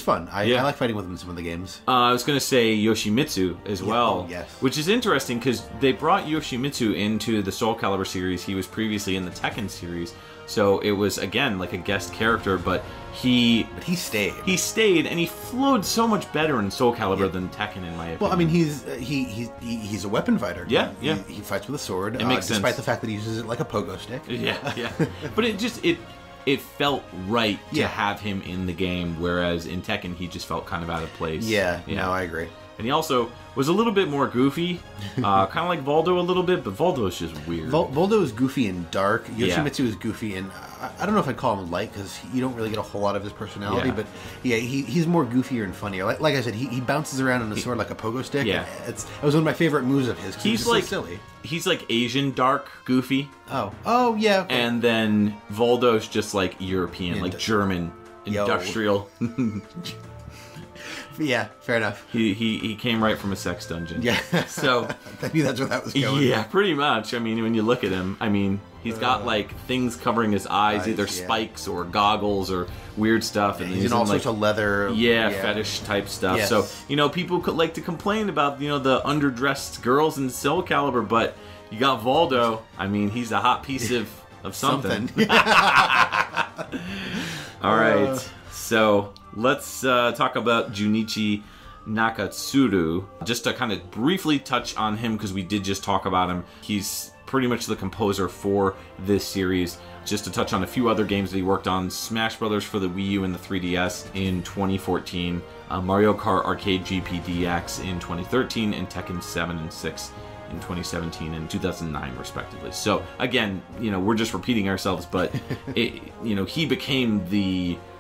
fun. I like fighting with him in some of the games. I was going to say Yoshimitsu as well. Oh, yes. Which is interesting because they brought Yoshimitsu into the Soul Calibur series. He was previously in the Tekken series. So it was, again, like a guest character, but he stayed. He stayed, and he flowed so much better in Soul Calibur than Tekken, in my opinion. Well, I mean, he's a weapon fighter. Yeah, He fights with a sword. It makes sense. Despite the fact that he uses it like a pogo stick. Yeah. But it felt right to have him in the game, whereas in Tekken, he just felt kind of out of place. Yeah. No, I agree. And he also was a little bit more goofy, kind of like Voldo a little bit, but Voldo is just weird. Voldo is goofy and dark. Yoshimitsu is goofy and I don't know if I'd call him light because you don't really get a whole lot of his personality, but he's more goofier and funnier. Like I said, he bounces around on a sword like a pogo stick. Yeah, it was one of my favorite moves of his. He's like so silly. He's like Asian dark goofy. Oh yeah. Okay. And then Voldo's just like European, like German, industrial. Yeah, fair enough. He came right from a sex dungeon. Yeah. So maybe that's where that was going. Yeah, pretty much. I mean, when you look at him, he's got like things covering his eyes, either spikes or goggles or weird stuff, and he's in all sorts of leather. Fetish type stuff. Yes. So people could like to complain about the underdressed girls in Soul Calibur, but you got Voldo. He's a hot piece of something. All right, so. Let's talk about Junichi Nakatsuru. Just to kind of briefly touch on him, because we did just talk about him. He's pretty much the composer for this series. Just to touch on a few other games that he worked on. Smash Brothers for the Wii U and the 3DS in 2014. Mario Kart Arcade GP DX in 2013. And Tekken 7 and 6 in 2017 and 2009 respectively. So again, we're just repeating ourselves, but he became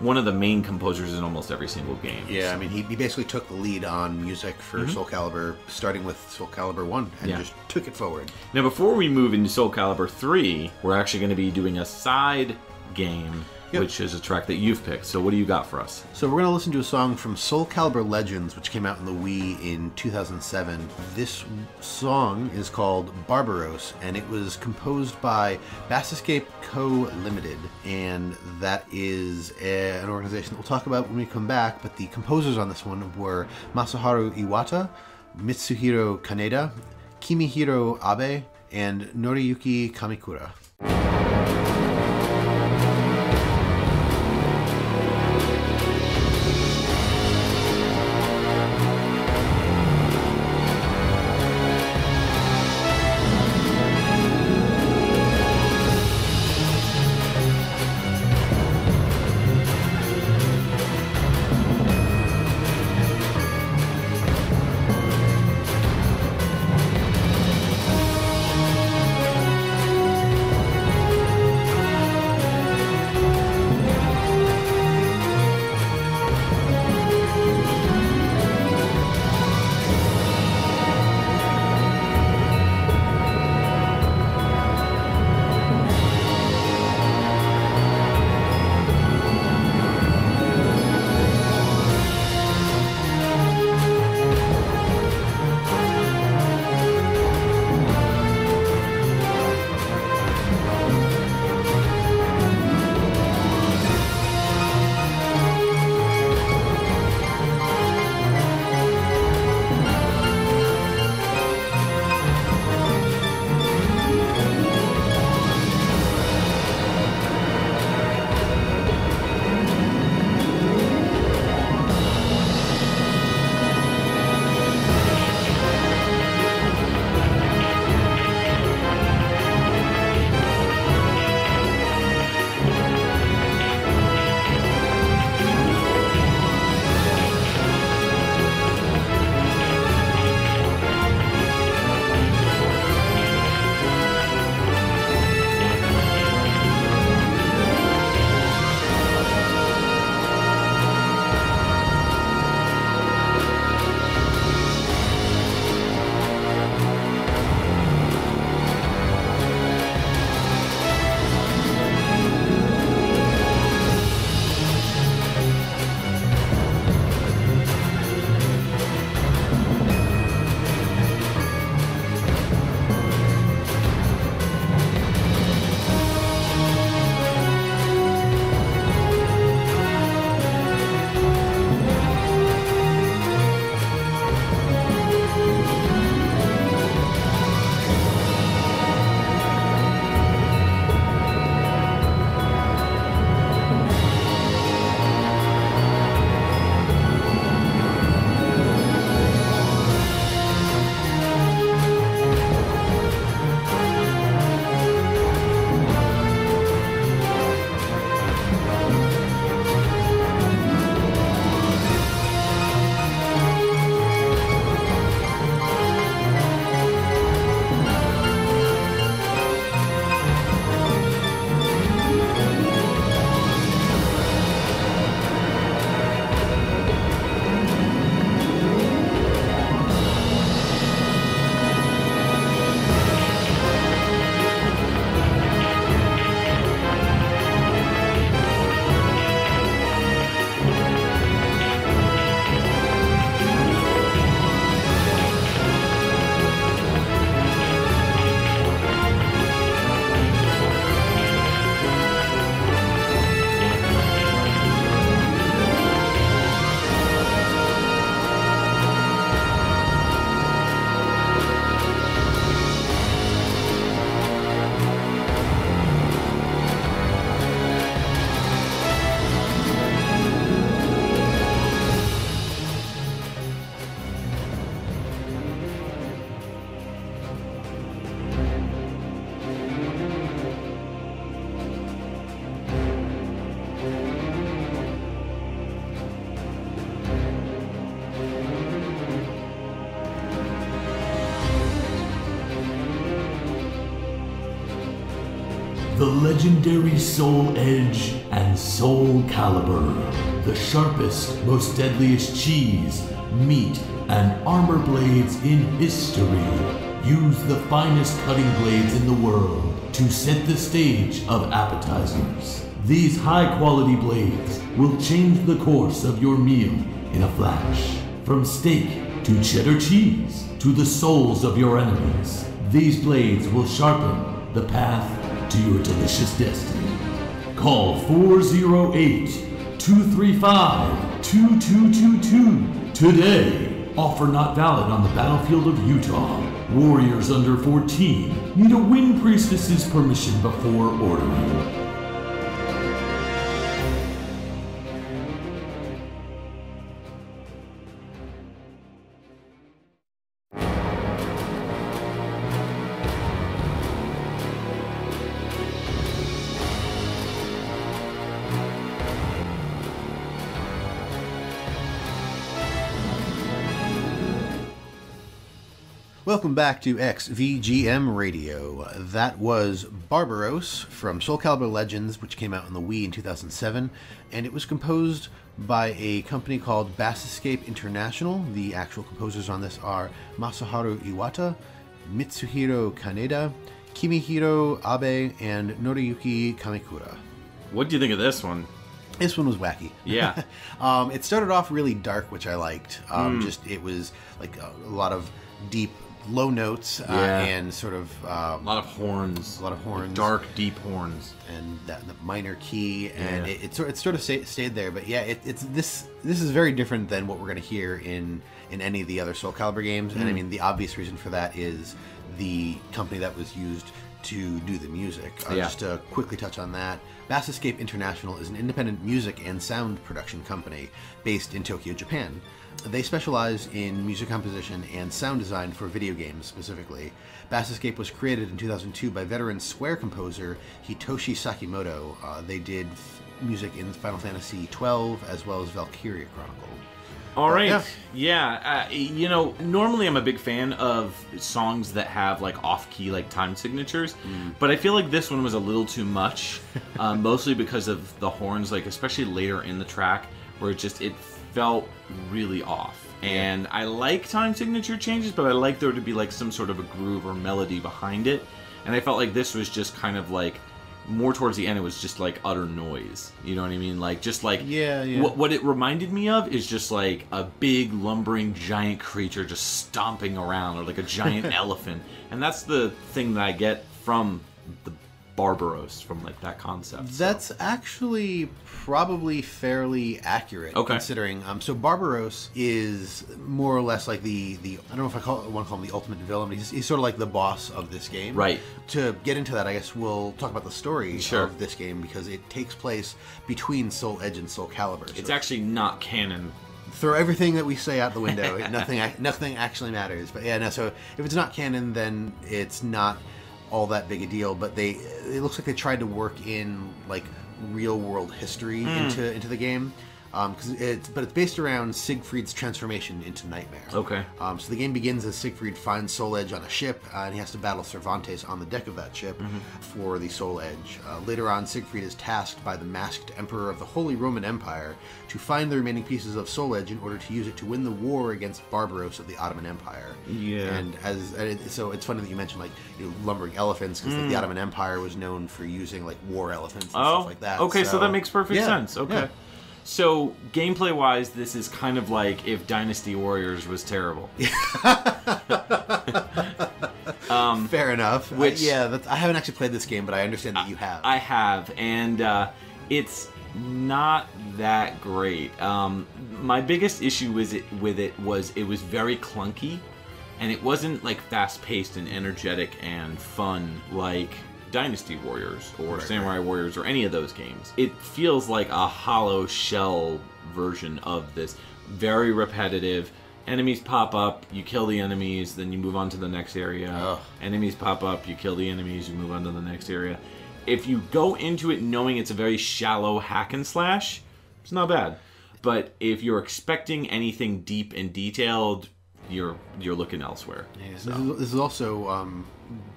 one of the main composers in almost every single game. Yeah, he basically took the lead on music for Soul Calibur, starting with Soul Calibur 1 and just took it forward. Now before we move into Soul Calibur 3, we're actually going to be doing a side game, which is a track that you've picked. So what do you got for us? So we're going to listen to a song from Soul Calibur Legends, which came out on the Wii in 2007. This song is called Barbaros, and it was composed by Bass Escape Co. Limited, and that is an organization that we'll talk about when we come back, but the composers on this one were Masahiro Iwata, Mitsuhiro Kaneda, Kimihiro Abe, and Noriyuki Kamikura. the legendary Soul Edge and Soul Calibur, the sharpest, most deadliest cheese, meat, and armor blades in history. Use the finest cutting blades in the world to set the stage of appetizers. These high-quality blades will change the course of your meal in a flash. From steak to cheddar cheese to the souls of your enemies, these blades will sharpen the path to your delicious destiny. Call 408-235-2222 today. Offer not valid on the battlefield of Utah. Warriors under 14 need a Wind Priestess's permission before ordering. Welcome back to XVGM Radio. That was Barbaros from Soul Calibur Legends, which came out on the Wii in 2007, and it was composed by a company called Bass Escape International. The actual composers on this are Masahiro Iwata, Mitsuhiro Kaneda, Kimihiro Abe, and Noriyuki Kamikura. What do you think of this one? This one was wacky. Yeah. It started off really dark, which I liked. It was like a lot of deep low notes and sort of a lot of horns, like dark, deep horns, and the minor key, and it sort of stayed there. But yeah, this is very different than what we're going to hear in any of the other Soul Calibur games. And I mean, the obvious reason for that is the company that was used to do the music. Just to quickly touch on that, Bass Escape International is an independent music and sound production company based in Tokyo, Japan. They specialize in music composition and sound design for video games specifically. Bass Escape was created in 2002 by veteran Square composer Hitoshi Sakimoto. They did music in Final Fantasy XII as well as Valkyria Chronicle. All right. You know, normally I'm a big fan of songs that have like off-key like time signatures, but I feel like this one was a little too much, mostly because of the horns, like especially later in the track where it felt really off. And I like time signature changes, but I like there to be like some sort of a groove or melody behind it. And I felt like this was just kind of like more towards the end, it was just like utter noise. You know what I mean? Like just like what it reminded me of is just like a big lumbering giant creature just stomping around, or like a giant elephant. And that's the thing that I get from the Barbaros, from like that concept. That's actually probably fairly accurate, considering so Barbaros is more or less like the I don't know if I want to call him the ultimate villain, but he's sort of like the boss of this game. Right. To get into that, I guess we'll talk about the story of this game, because it takes place between Soul Edge and Soul Calibur. So it's actually not canon. Throw everything that we say out the window. nothing actually matters. But yeah, no. So if it's not canon, then it's not all that big a deal. But it looks like they tried to work in like real world history into the game, but it's based around Siegfried's transformation into Nightmare. Okay. So the game begins as Siegfried finds Soul Edge on a ship, and he has to battle Cervantes on the deck of that ship for the Soul Edge. Later on, Siegfried is tasked by the masked Emperor of the Holy Roman Empire to find the remaining pieces of Soul Edge in order to use it to win the war against Barbaros of the Ottoman Empire. Yeah. And so it's funny that you mentioned like lumbering elephants, because like, the Ottoman Empire was known for using like war elephants and stuff like that. Okay, so that makes perfect sense. Okay. Yeah. So, gameplay-wise, this is kind of like if Dynasty Warriors was terrible. Fair enough. I haven't actually played this game, but I understand that you have. I have, and it's not that great. My biggest issue with it was very clunky, and it wasn't like fast-paced and energetic and fun like Dynasty Warriors or Samurai Warriors or any of those games. It feels like a hollow shell version of this. Very repetitive. Enemies pop up, you kill the enemies, then you move on to the next area. Enemies pop up, you kill the enemies, you move on to the next area. If you go into it knowing it's a very shallow hack and slash, it's not bad. But if you're expecting anything deep and detailed, you're looking elsewhere. Yeah, so. this is also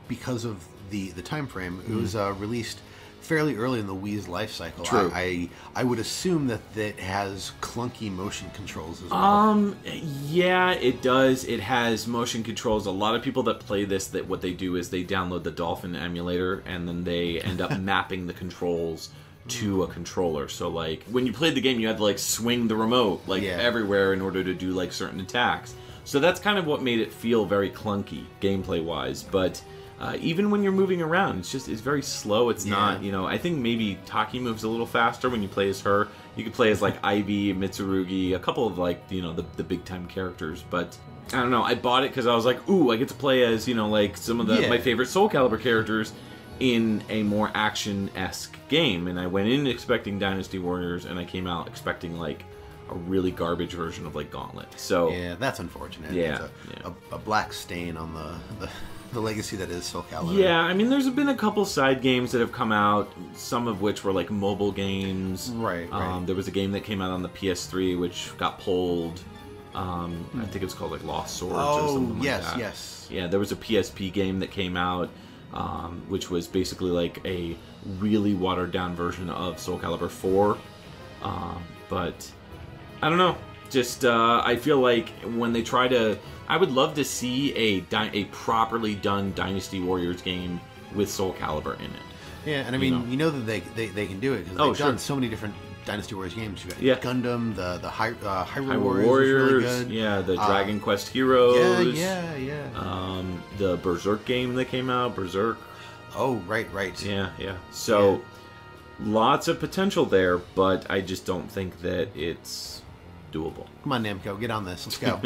because of the time frame. It was released fairly early in the Wii's life cycle. True. I would assume that it has clunky motion controls as well. Yeah, it does. It has motion controls. A lot of people that play this, that what they do is they download the Dolphin emulator and then they end up mapping the controls to a controller. So like when you played the game, you had to like swing the remote like everywhere in order to do like certain attacks. So that's kind of what made it feel very clunky gameplay wise. But even when you're moving around, it's very slow. It's not, you know, I think maybe Taki moves a little faster when you play as her. You could play as like Ivy, Mitsurugi, a couple of like, you know, the big time characters. But I don't know, I bought it because I was like, ooh, I get to play as, you know, like some of my favorite Soul Calibur characters in a more action-esque game. And I went in expecting Dynasty Warriors, and I came out expecting like a really garbage version of like Gauntlet. So yeah, that's unfortunate. Yeah, it's a black stain on the legacy that is Soul Calibur. Yeah, I mean, there's been a couple side games that have come out, some of which were like mobile games. Right. There was a game that came out on the PS3 which got pulled. I think it's called like Lost Swords or something like that. Yes. Yeah, there was a PSP game that came out, which was basically like a really watered down version of Soul Calibur 4. But I don't know. Just I feel like when they try to, I would love to see a properly done Dynasty Warriors game with Soul Calibur in it. Yeah, and I mean, you know that they can do it because they've done so many different Dynasty Warriors games. You've got Gundam, the Hyrule Warriors, really good. Yeah, the Dragon Quest Heroes. Yeah. The Berserk game that came out, Berserk. Oh, right. Yeah. So lots of potential there, but I just don't think that it's doable. Come on, Namco, get on this. Let's go.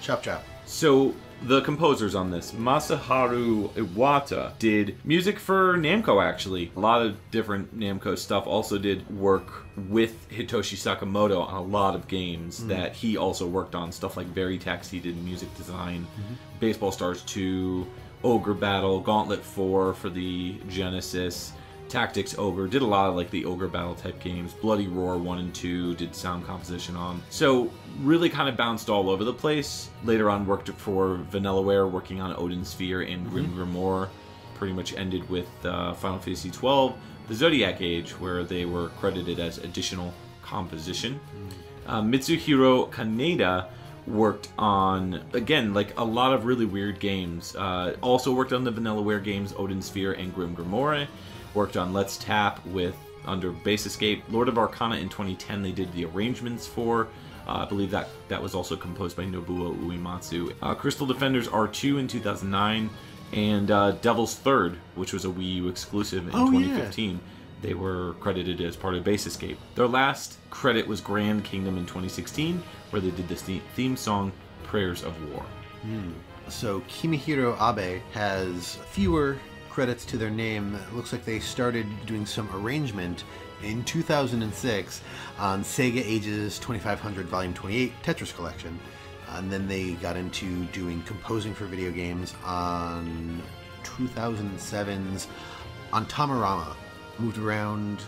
Chop. So the composers on this, Masahiro Iwata, did music for Namco, actually. A lot of different Namco stuff. Also did work with Hitoshi Sakamoto on a lot of games that he also worked on. Stuff like Veritex, he did music design. Baseball Stars 2, Ogre Battle, Gauntlet 4 for the Genesis, Tactics Ogre, did a lot of like the Ogre Battle type games. Bloody Roar 1 and 2 did sound composition on. So really kind of bounced all over the place. Later on worked for Vanillaware, working on Odin Sphere and Grim Grimoire. Pretty much ended with Final Fantasy XII, the Zodiac Age, where they were credited as additional composition. Mitsuhiro Kaneda worked on, again, like a lot of really weird games. Also worked on the Vanillaware games Odin Sphere and Grim Grimoire. Worked on Let's Tap under Base Escape. Lord of Arcana in 2010 they did the arrangements for. I believe that was also composed by Nobuo Uematsu. Crystal Defenders R2 in 2009. And Devil's Third, which was a Wii U exclusive in 2015. They were credited as part of Base Escape. Their last credit was Grand Kingdom in 2016, where they did the theme song Prayers of War. So Kimihiro Abe has fewer credits to their name. It looks like they started doing some arrangement in 2006 on Sega Ages 2500 Volume 28 Tetris Collection. And then they got into doing composing for video games on 2007's on Tamarama. Moved around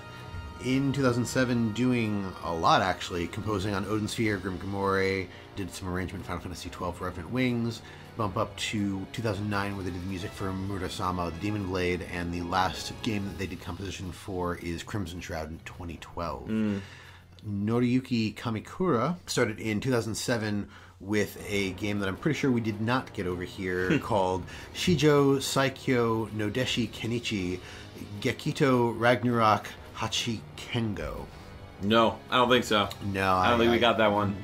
in 2007 doing a lot, actually. Composing on Odin Sphere, Grim Grimoire, did some arrangement Final Fantasy XII Revenant Wings. Bump up to 2009 where they did the music for Murasama, the Demon Blade, and the last game that they did composition for is Crimson Shroud in 2012. Noriyuki Kamikura started in 2007 with a game that I'm pretty sure we did not get over here called Shijo Saikyo no Deshi Kenichi Gekito Ragnarok Hachi Kengo. No, I don't think so. No, I don't think we got that one.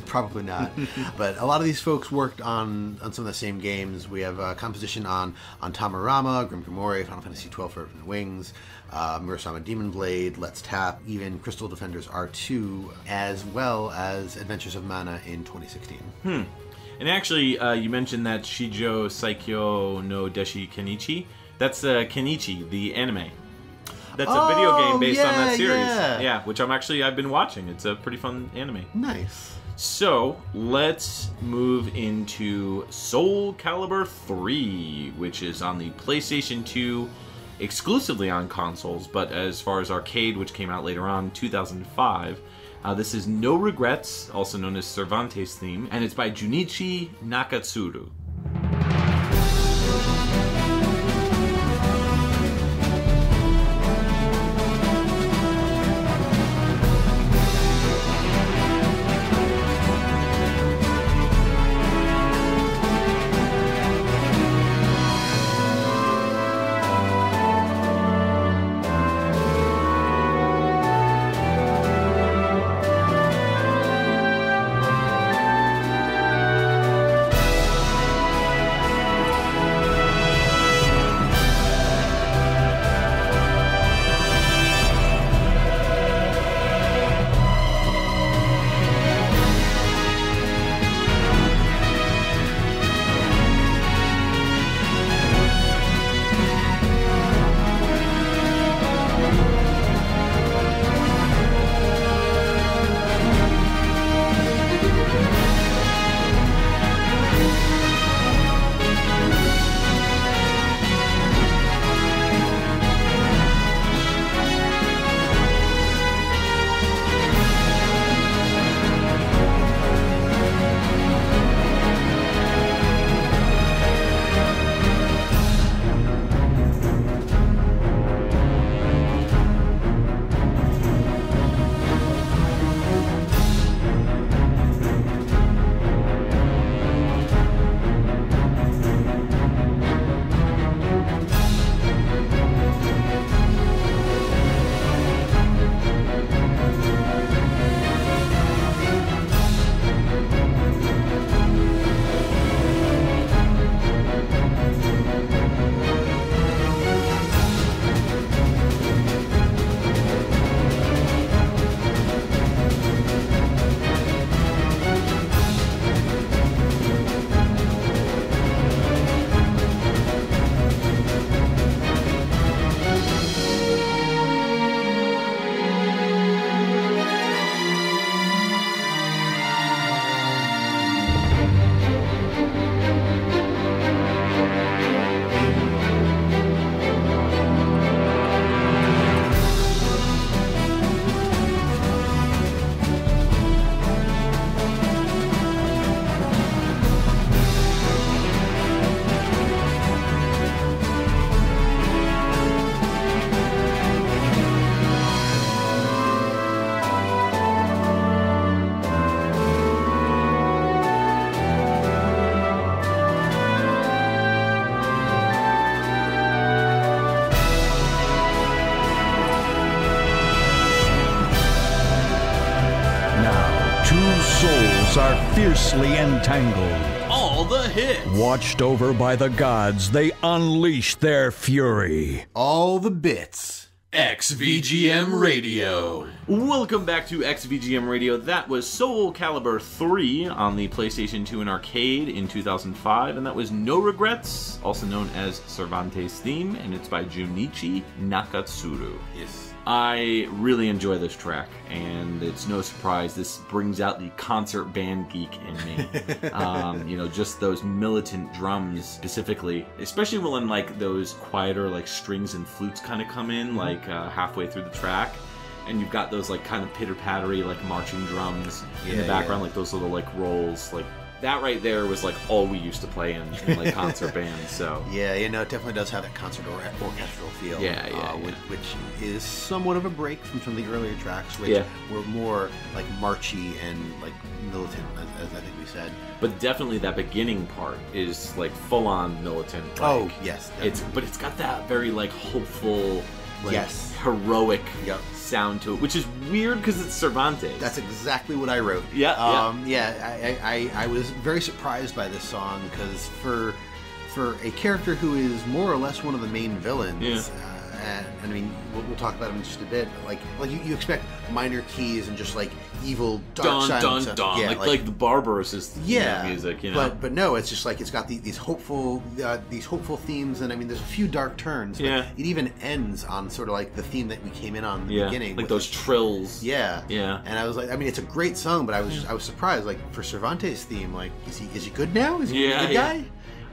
Probably not. But a lot of these folks worked on some of the same games. We have composition on Tamarama, Grim Grimoire, Final Fantasy XII Revenant Wings, Murasama Demon Blade, Let's Tap, even Crystal Defenders R2, as well as Adventures of Mana in 2016. And actually, you mentioned that Shijo Saikyo no Deshi Kenichi. That's Kenichi, the anime. That's a video game based on that series. Yeah, which I've been watching. It's a pretty fun anime. Nice. So, let's move into Soul Calibur 3, which is on the PlayStation 2, exclusively on consoles, but as far as arcade, which came out later on, 2005, This is No Regrets, also known as Cervantes theme, and it's by Junichi Nakatsuru. Are fiercely entangled. All the hits. Watched over by the gods, they unleash their fury. All the bits. XVGM Radio. Welcome back to XVGM Radio. That was Soul Calibur 3 on the PlayStation 2 and arcade in 2005, and that was No Regrets, also known as Cervantes theme, and it's by Junichi Nakatsuru. Yes. I really enjoy this track, and it's no surprise this brings out the concert band geek in me. You know, just those militant drums specifically, especially when like those quieter like strings and flutes kind of come in like halfway through the track, and you've got those like kind of pitter-pattery like marching drums in the background, like those little like rolls, like that right there was like all we used to play in like concert bands. So yeah, you know, it definitely does have that concert or orchestral feel. Which is somewhat of a break from some of the earlier tracks, which were more like marchy and like militant, as I think we said. But definitely that beginning part is like full on militant. Like, oh yes, but it's got that very like hopeful, like heroic sound to it, which is weird because it's Cervantes. That's exactly what I wrote. I was very surprised by this song because for a character who is more or less one of the main villains, and I mean we'll talk about him in just a bit. But like you expect minor keys and just like evil dark dun dun dun, yeah, like the Barbaros is music, you know. But no, it's just like it's got these hopeful themes, and I mean there's a few dark turns. But it even ends on sort of like the theme that we came in on in the beginning, like those trills. Yeah. And I was like, I mean, it's a great song, but I was surprised. Like for Cervantes' theme, like is he good now? Is he a good guy?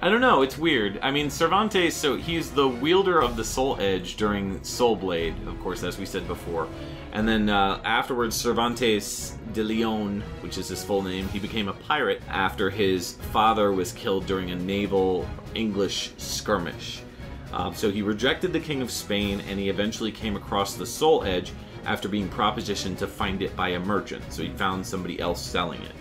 I don't know, it's weird. I mean, Cervantes, so he's the wielder of the Soul Edge during Soul Blade, of course, as we said before. And then afterwards, Cervantes de Leon, which is his full name, he became a pirate after his father was killed during a naval English skirmish. So he rejected the King of Spain, and he eventually came across the Soul Edge after being propositioned to find it by a merchant. So he found somebody else selling it.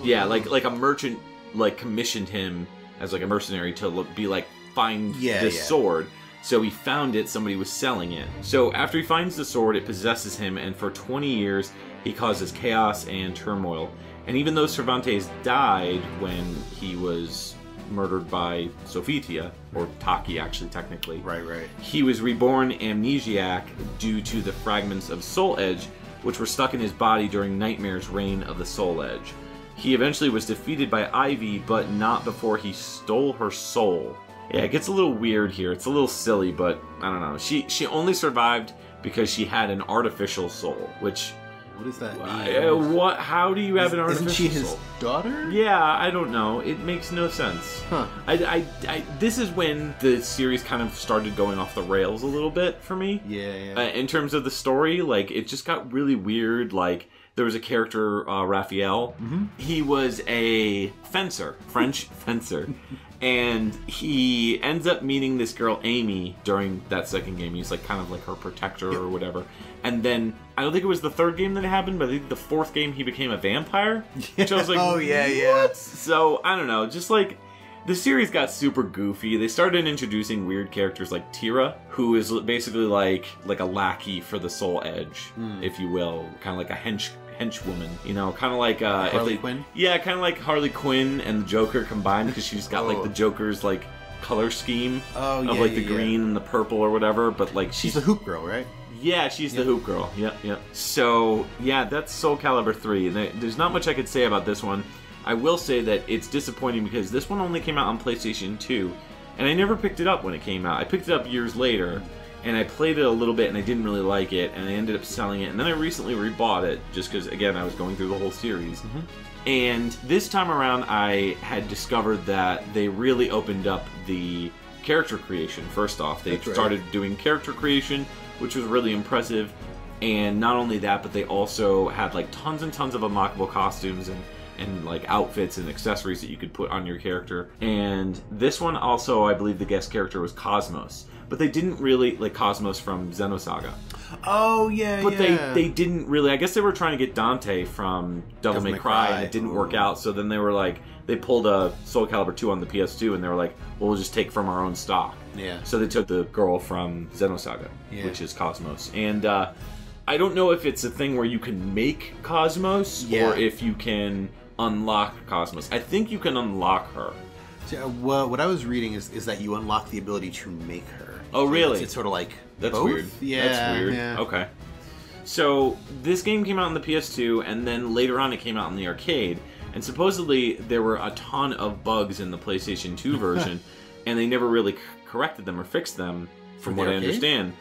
Yeah, like a merchant like commissioned him as like a mercenary to be like, find this sword. So he found it, somebody was selling it. So after he finds the sword, it possesses him, and for 20 years he causes chaos and turmoil. And even though Cervantes died when he was murdered by Sofitia, or Taki actually technically. Right. He was reborn amnesiac due to the fragments of Soul Edge, which were stuck in his body during Nightmare's reign of the Soul Edge. He eventually was defeated by Ivy, but not before he stole her soul. Yeah, it gets a little weird here. It's a little silly, but I don't know. She only survived because she had an artificial soul, which... What does that mean? How do you have an artificial soul? Isn't she his daughter? Yeah, I don't know. It makes no sense. Huh. This is when the series kind of started going off the rails a little bit for me. Yeah. In terms of the story, like, it just got really weird. Like, there was a character, Raphael. Mm-hmm. He was a fencer, French fencer. And he ends up meeting this girl, Amy, during that second game. He's like kind of like her protector or whatever. And then, I don't think it was the third game that it happened, but I think the fourth game he became a vampire. Which I was like, what? So, I don't know, just like, the series got super goofy. They started introducing weird characters like Tira, who is basically like a lackey for the Soul Edge, if you will. Kind of like a henchwoman, you know, kind of like Harley Quinn. Yeah, kind of like Harley Quinn and the Joker combined, because she's got like the Joker's like color scheme of like the green and the purple or whatever. But like she's the Hoop Girl, right? Yeah, she's the Hoop Girl. Yep. So yeah, that's Soul Calibur 3. And there's not much I could say about this one. I will say that it's disappointing because this one only came out on PlayStation 2, and I never picked it up when it came out. I picked it up years later, and I played it a little bit, and I didn't really like it, and I ended up selling it. And then I recently rebought it, just because, again, I was going through the whole series. Mm-hmm. And this time around, I had discovered that they really opened up the character creation. First off, they started doing character creation, which was really impressive. And not only that, but they also had like tons and tons of unlockable costumes and like outfits and accessories that you could put on your character. And this one also, I believe the guest character was Cosmos. But they didn't really, like Cosmos from Xenosaga. Oh, yeah, But they didn't really, I guess they were trying to get Dante from Devil May Cry, and it didn't work out. So then they were like, they pulled a Soul Calibur 2 on the PS2, and they were like, well, we'll just take from our own stock. Yeah. So they took the girl from Xenosaga, which is Cosmos. And I don't know if it's a thing where you can make Cosmos, or if you can unlock Cosmos. I think you can unlock her. So, well, what I was reading is that you unlock the ability to make her. Oh, really? It's sort of like that's both? Weird. Yeah, that's weird. Yeah. Okay. So this game came out on the PS2, and then later on it came out in the arcade. And supposedly there were a ton of bugs in the PlayStation 2 version, and they never really corrected them or fixed them. From what I understand,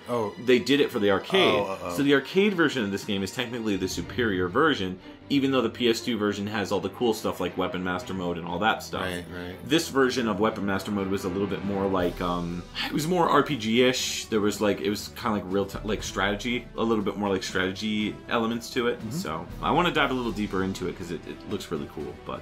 they did it for the arcade. So the arcade version of this game is technically the superior version, even though the PS2 version has all the cool stuff like Weapon Master Mode and all that stuff. Right. This version of Weapon Master Mode was a little bit more like, it was more RPG-ish. There was like, it was kind of like real-time, like strategy, a little bit more like strategy elements to it. Mm-hmm. So I want to dive a little deeper into it because it looks really cool. But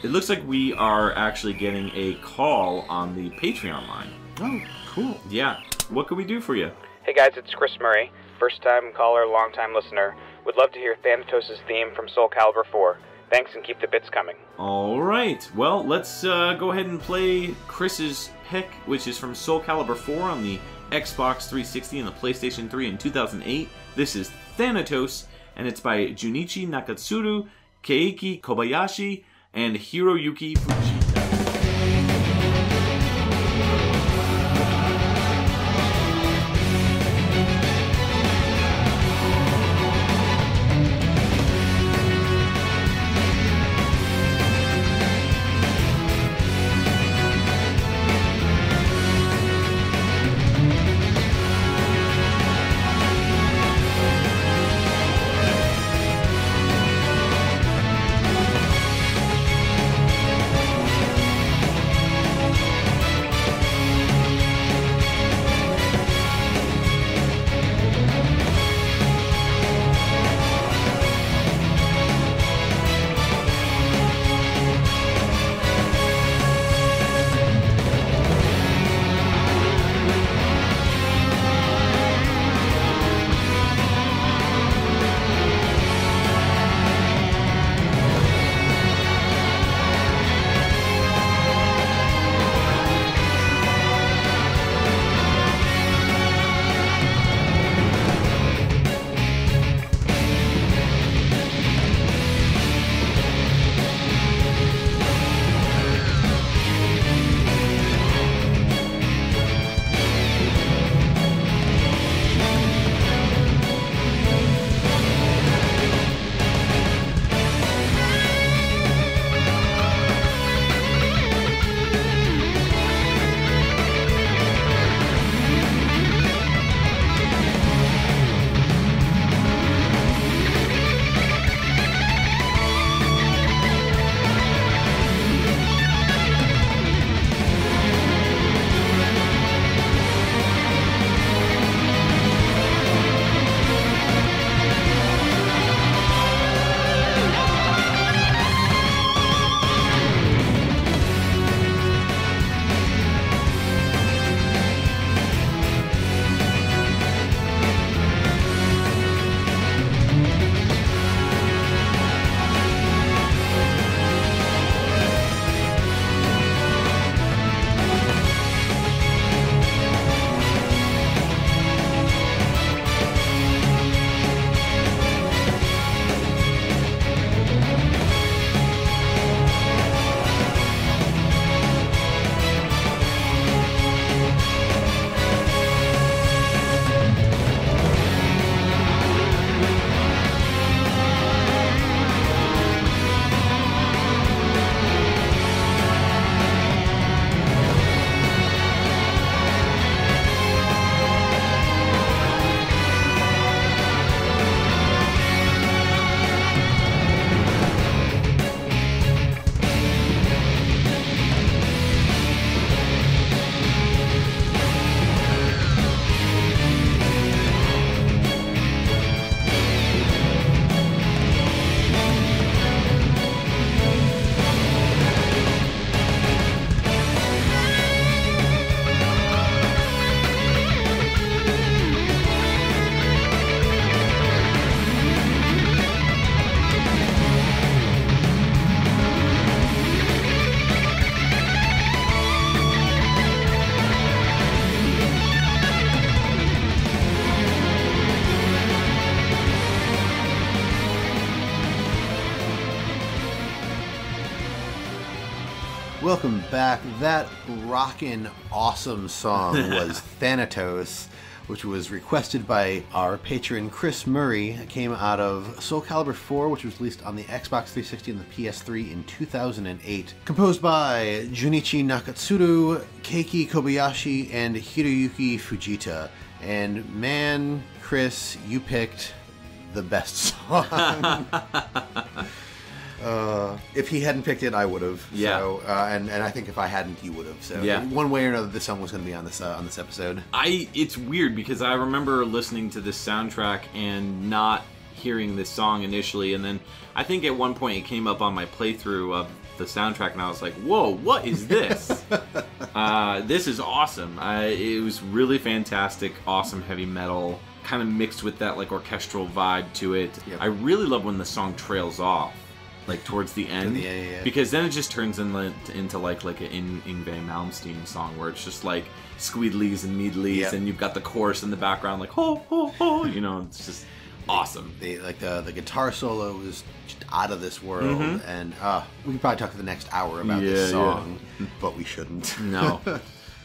it looks like we are actually getting a call on the Patreon line. Oh, cool. Yeah. What can we do for you? Hey guys, it's Chris Murray. First time caller, long time listener. Would love to hear Thanatos' theme from Soul Calibur 4. Thanks and keep the bits coming. Alright, well, let's go ahead and play Chris's pick, which is from Soul Calibur 4 on the Xbox 360 and the PlayStation 3 in 2008. This is Thanatos, and it's by Junichi Nakatsuru, Keiki Kobayashi, and Hiroyuki Fujita. welcome back. That rockin' awesome song was Thanatos, which was requested by our patron Chris Murray. It came out of Soul Calibur 4, which was released on the Xbox 360 and the PS3 in 2008. Composed by Junichi Nakatsuru, Keiki Kobayashi, and Hiroyuki Fujita. And man, Chris, you picked the best song. If he hadn't picked it, I would have. Yeah. So, and I think if I hadn't, you would have. So yeah. One way or another, this song was going to be on this episode. It's weird because I remember listening to this soundtrack and not hearing this song initially, and then I think at one point it came up on my playthrough of the soundtrack, and I was like, "Whoa, what is this?" This is awesome. It was really fantastic, awesome heavy metal, kind of mixed with that like orchestral vibe to it. Yep. I really love when the song trails off. Like towards the end, because then it just turns into like an Yngwie Malmsteen song where it's just like squeedlies and meadlies, and you've got the chorus in the background like ho ho ho, you know, it's just awesome. The guitar solo is just out of this world, and we could probably talk for the next hour about this song, but we shouldn't. No,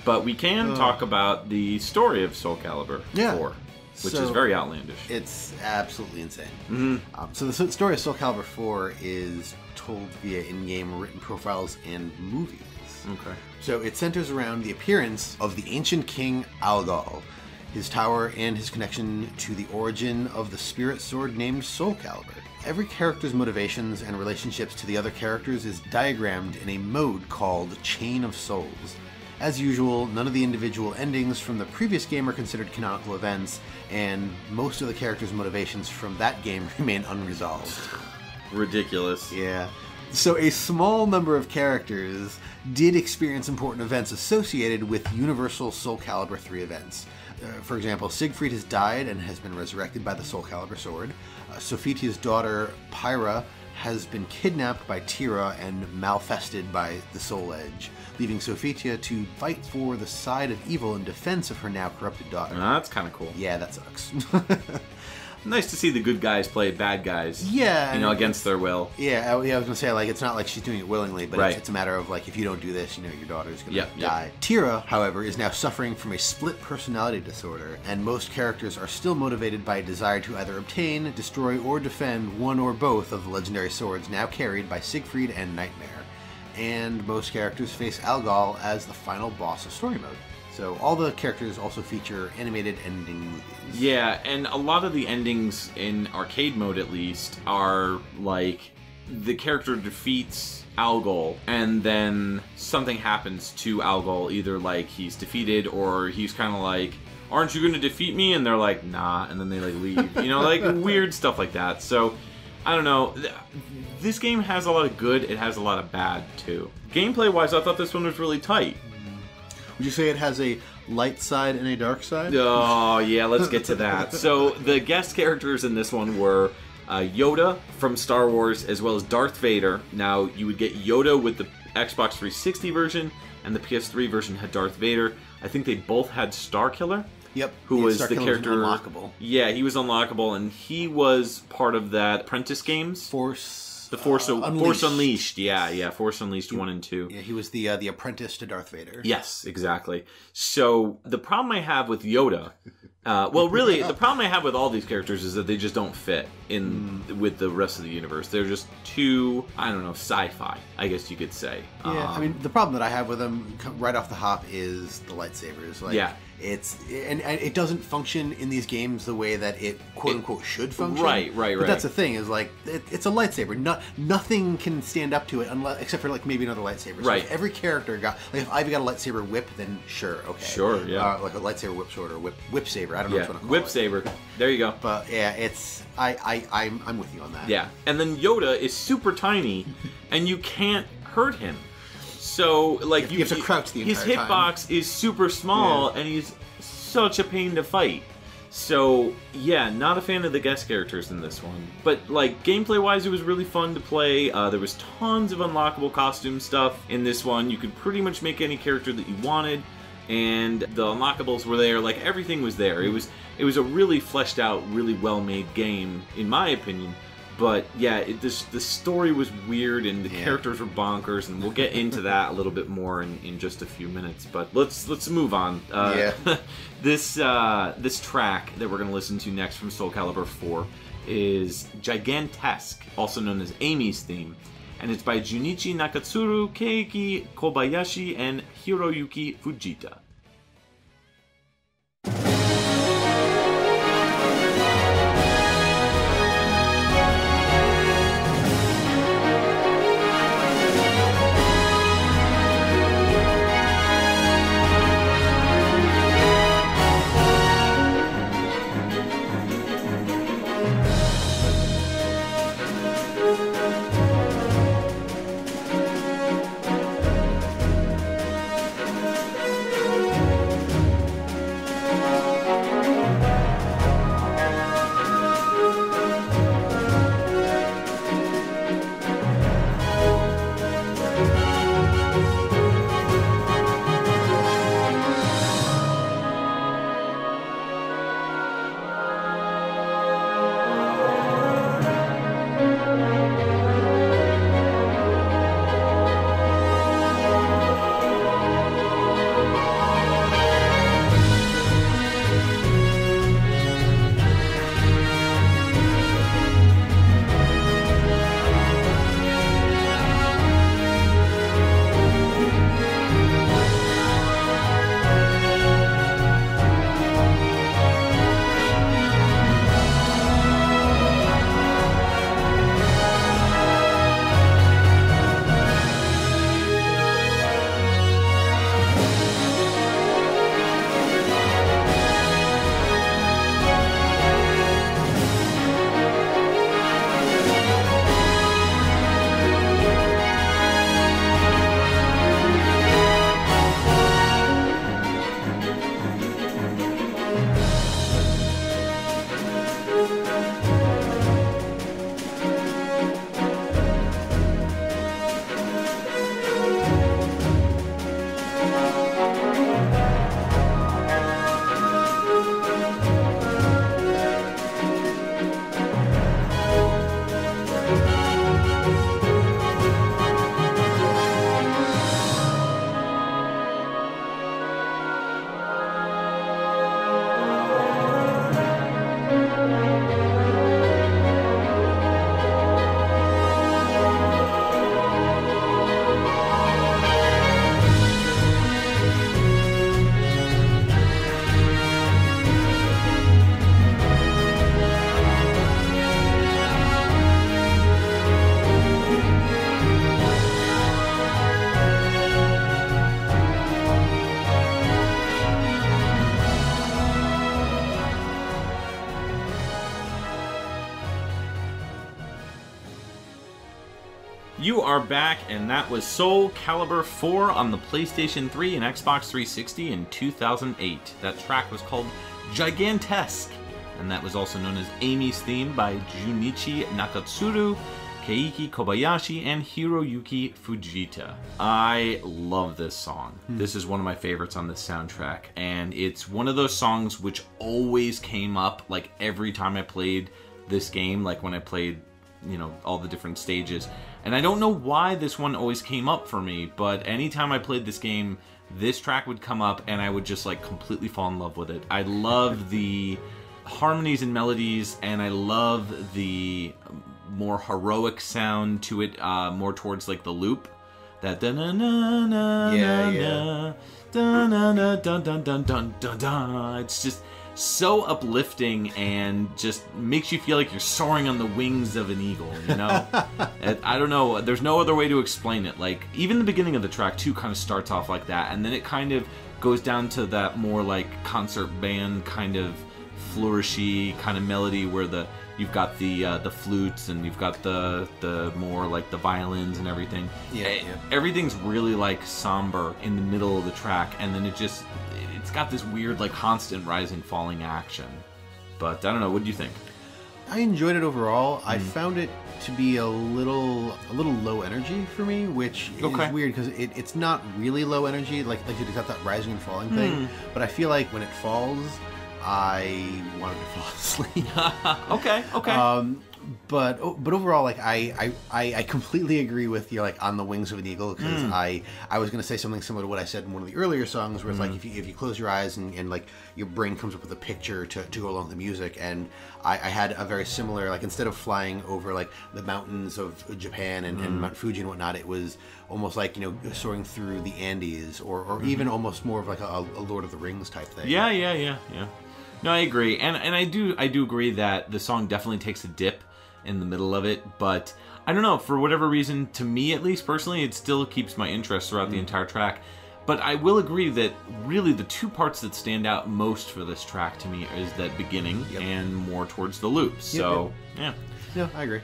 but we can talk about the story of Soul Calibur 4. Which is very outlandish. It's absolutely insane. So the story of Soul Calibur 4 is told via in-game written profiles and movies. Okay. So it centers around the appearance of the ancient king Algol, his tower, and his connection to the origin of the spirit sword named Soul Calibur. Every character's motivations and relationships to the other characters is diagrammed in a mode called Chain of Souls. As usual, none of the individual endings from the previous game are considered canonical events, and most of the characters' motivations from that game remain unresolved. Ridiculous. Yeah. So a small number of characters did experience important events associated with Universal Soul Calibur 3 events. For example, Siegfried has died and has been resurrected by the Soul Calibur sword. Sophitia's daughter, Pyra, has been kidnapped by Tira and malfested by the Soul Edge, leaving Sophitia to fight for the side of evil in defense of her now corrupted daughter. That's kind of cool. Yeah, that sucks. Nice to see the good guys play bad guys. Yeah. Against their will. Yeah, I was going to say, like, it's not like she's doing it willingly, but right. it's a matter of, like, if you don't do this, your daughter's going to die. Yep. Tira, however, is now suffering from a split personality disorder, and most characters are still motivated by a desire to either obtain, destroy, or defend one or both of the legendary swords now carried by Siegfried and Nightmare. And most characters face Algol as the final boss of story mode. So all the characters also feature animated ending movies. Yeah, and a lot of the endings in arcade mode, at least, are like the character defeats Algol, and then something happens to Algol, either like he's defeated or he's kind of like, "Aren't you going to defeat me?" And they're like, "Nah," and then they like leave. Like weird stuff like that. So I don't know. This game has a lot of good. It has a lot of bad too. Gameplay-wise, I thought this one was really tight. Would you say it has a light side and a dark side? Oh, yeah, let's get to that. So, the guest characters in this one were Yoda from Star Wars, as well as Darth Vader. Now, you would get Yoda with the Xbox 360 version, and the PS3 version had Darth Vader. I think they both had Starkiller. Yep. Who was the character... Was unlockable. Yeah, he was unlockable, and he was part of that Apprentice games. Force Unleashed. Yeah, Force Unleashed 1 and 2. Yeah, he was the apprentice to Darth Vader. Yes, exactly. So the problem I have with Yoda, really, the problem I have with all these characters is that they just don't fit in with the rest of the universe. They're just too, I don't know, sci-fi, I guess you could say. Yeah, I mean, the problem that I have with them right off the hop is the lightsabers. Like, yeah. And it doesn't function in these games the way that it quote unquote should function. Right. But that's the thing is like it's a lightsaber. Nothing can stand up to it except for like maybe another lightsaber. So right. If every character got like if I've got a lightsaber whip, then sure, okay. Sure, yeah. Like a lightsaber whip sword or whip saber. I don't know what to call whip it. saber. There you go. But yeah, I'm with you on that. Yeah, and then Yoda is super tiny, and you can't hurt him. So like you have to crouch the entire his hitbox is super small, and he's such a pain to fight. So yeah, not a fan of the guest characters in this one. But like gameplay wise, it was really fun to play. There was tons of unlockable costume stuff in this one. You could pretty much make any character that you wanted, and the unlockables were there. Like everything was there. It was a really fleshed out, really well made game, in my opinion. But yeah, the story was weird and the characters were bonkers, and we'll get into that a little bit more in just a few minutes. But let's move on. This track that we're going to listen to next from Soul Calibur 4 is Gigantesque, also known as Amy's theme, and it's by Junichi Nakatsuru, Keiki Kobayashi, and Hiroyuki Fujita. You are back, and that was Soul Calibur 4 on the PlayStation 3 and Xbox 360 in 2008. That track was called Gigantesque, and that was also known as Amy's theme by Junichi Nakatsuru, Keiki Kobayashi, and Hiroyuki Fujita. I love this song. This is one of my favorites on this soundtrack, and it's one of those songs which always came up, like, every time I played this game, like when I played, you know, all the different stages. And I don't know why this one always came up for me, but anytime I played this game, this track would come up and I would just like completely fall in love with it. I love the harmonies and melodies, and I love the more heroic sound to it, more towards like the loop. That da-na-na-na-na-na, da-na-na-dun-dun-dun-dun-dun-dun. It's just so uplifting and just makes you feel like you're soaring on the wings of an eagle, you know? I don't know, there's no other way to explain it. Like, even the beginning of the track too kind of starts off like that, and then it kind of goes down to that more like concert band kind of flourishy kind of melody where you've got the flutes and you've got the more like the violins and everything. Everything's really like somber in the middle of the track, and then it's got this weird like constant rising falling action. But I don't know, what do you think? I enjoyed it overall. I found it to be a little low energy for me, which is weird because it's not really low energy, like it's got that rising and falling thing, but I feel like when it falls, I wanted to fall asleep. Okay. But overall, like I completely agree with you. Like on the wings of an eagle, because I was going to say something similar to what I said in one of the earlier songs, where it's like if you close your eyes and like your brain comes up with a picture to go along with the music, and I had a very similar, like instead of flying over like the mountains of Japan and Mount Fuji and whatnot, it was almost like, you know, soaring through the Andes, or even almost more of like a Lord of the Rings type thing. Yeah. No, I agree, and I do agree that the song definitely takes a dip in the middle of it, but I don't know, for whatever reason, to me at least personally, it still keeps my interest throughout the entire track. But I will agree that really the two parts that stand out most for this track to me is that beginning and more towards the loops. So yeah, I agree.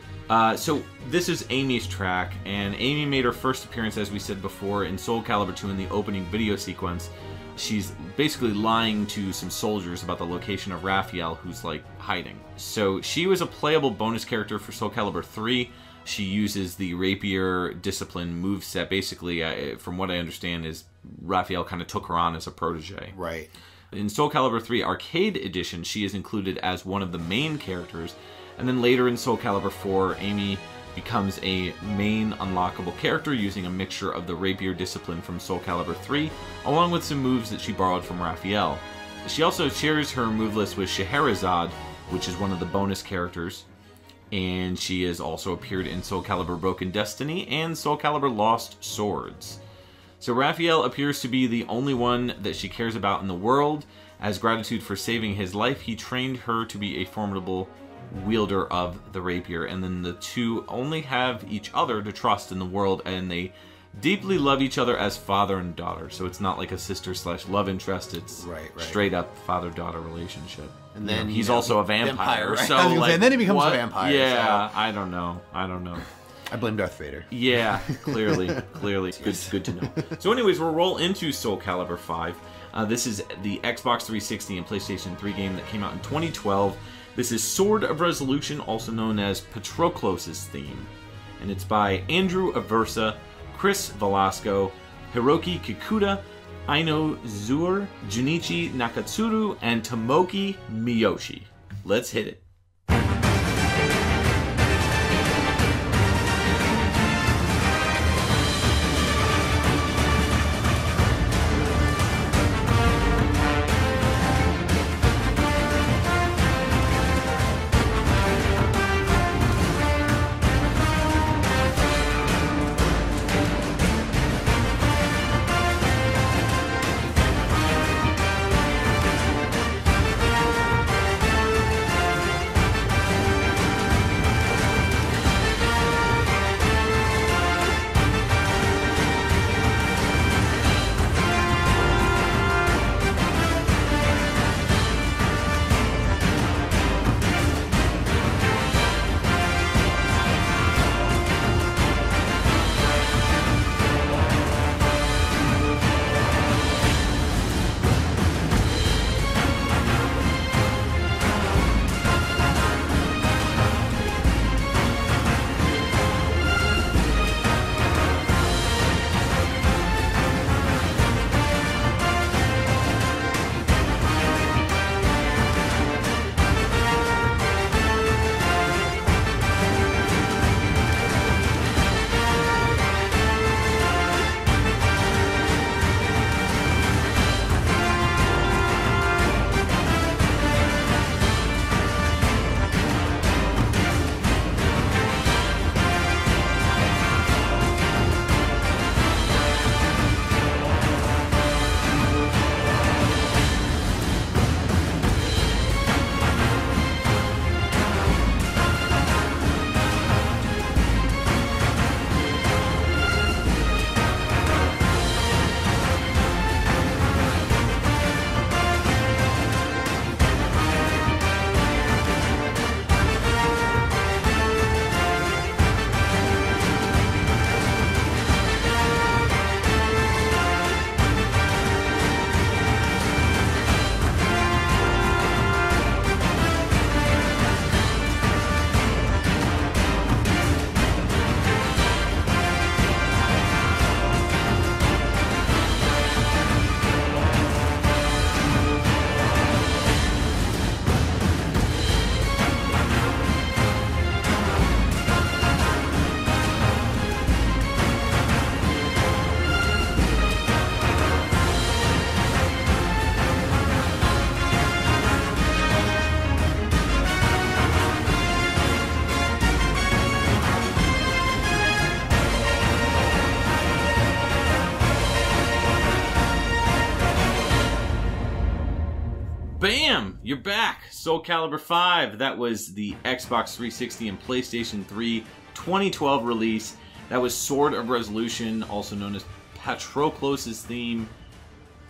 So this is Amy's track, and Amy made her first appearance, as we said before, in Soul Calibur 2 in the opening video sequence. She's basically lying to some soldiers about the location of Raphael, who's like hiding. So she was a playable bonus character for Soul Calibur 3. She uses the rapier discipline moveset. Basically, from what I understand, is Raphael kind of took her on as a protege. Right. In Soul Calibur 3 Arcade Edition, she is included as one of the main characters. And then later in Soul Calibur 4, Amy becomes a main unlockable character using a mixture of the rapier discipline from Soul Calibur 3, along with some moves that she borrowed from Raphael. She also shares her move list with Scheherazade, which is one of the bonus characters, and she has also appeared in Soul Calibur Broken Destiny and Soul Calibur Lost Swords. So Raphael appears to be the only one that she cares about in the world. As gratitude for saving his life, he trained her to be a formidable wielder of the rapier, and then the two only have each other to trust in the world, and they deeply love each other as father and daughter. So it's not like a sister/love interest, it's straight up father-daughter relationship. And then he's also a vampire, right? So like, and then he becomes what? a vampire. Yeah, so. I don't know. I blame Darth Vader. Yeah, clearly. Good to know. So anyways, we'll roll into Soul Calibur 5. This is the Xbox 360 and PlayStation 3 game that came out in 2012. This is Sword of Resolution, also known as Patroclus' theme. And it's by Andrew Aversa, Chris Velasco, Hiroki Kikuta, Aino Zur, Junichi Nakatsuru, and Tomoki Miyoshi. Let's hit it. Bam! You're back! Soul Calibur 5. That was the Xbox 360 and PlayStation 3 2012 release. That was Sword of Resolution, also known as Patroclus' theme.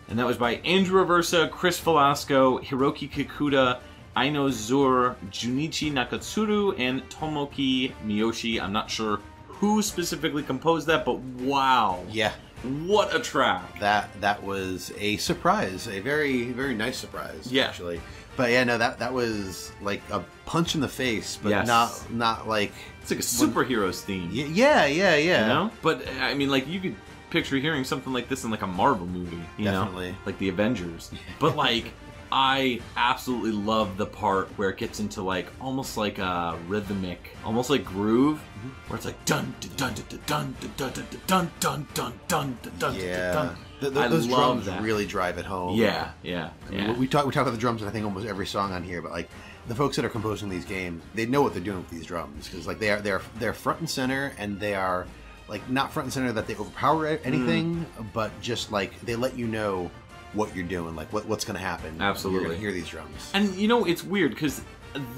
And that was by Andrew Aversa, Chris Velasco, Hiroki Kikuta, Aino Zur, Junichi Nakatsuru, and Tomoki Miyoshi. I'm not sure who specifically composed that, but wow. Yeah. What a track. That was a surprise. A very, very nice surprise, yeah. Actually. But yeah, no, that was like a punch in the face, but yes. not like... It's like a superhero's theme. Yeah. You know? But, I mean, like, you could picture hearing something like this in, like, a Marvel movie, you Definitely. know? Like the Avengers. But, like, I absolutely love the part where it gets into, like, almost like a rhythmic, almost like groove, where it's like dun dun dun dun dun dun dun dun dun dun dun. Yeah. I Those love drums that. really drive it home. Yeah. I mean, we talk about the drums in I think almost every song on here, but like the folks that are composing these games, they know what they're doing with these drums because like they're front and center, and they are like not front and center that they overpower anything, but just like they let you know what you're doing, like what's going to happen. Absolutely. You're going to hear these drums. And you know, it's weird because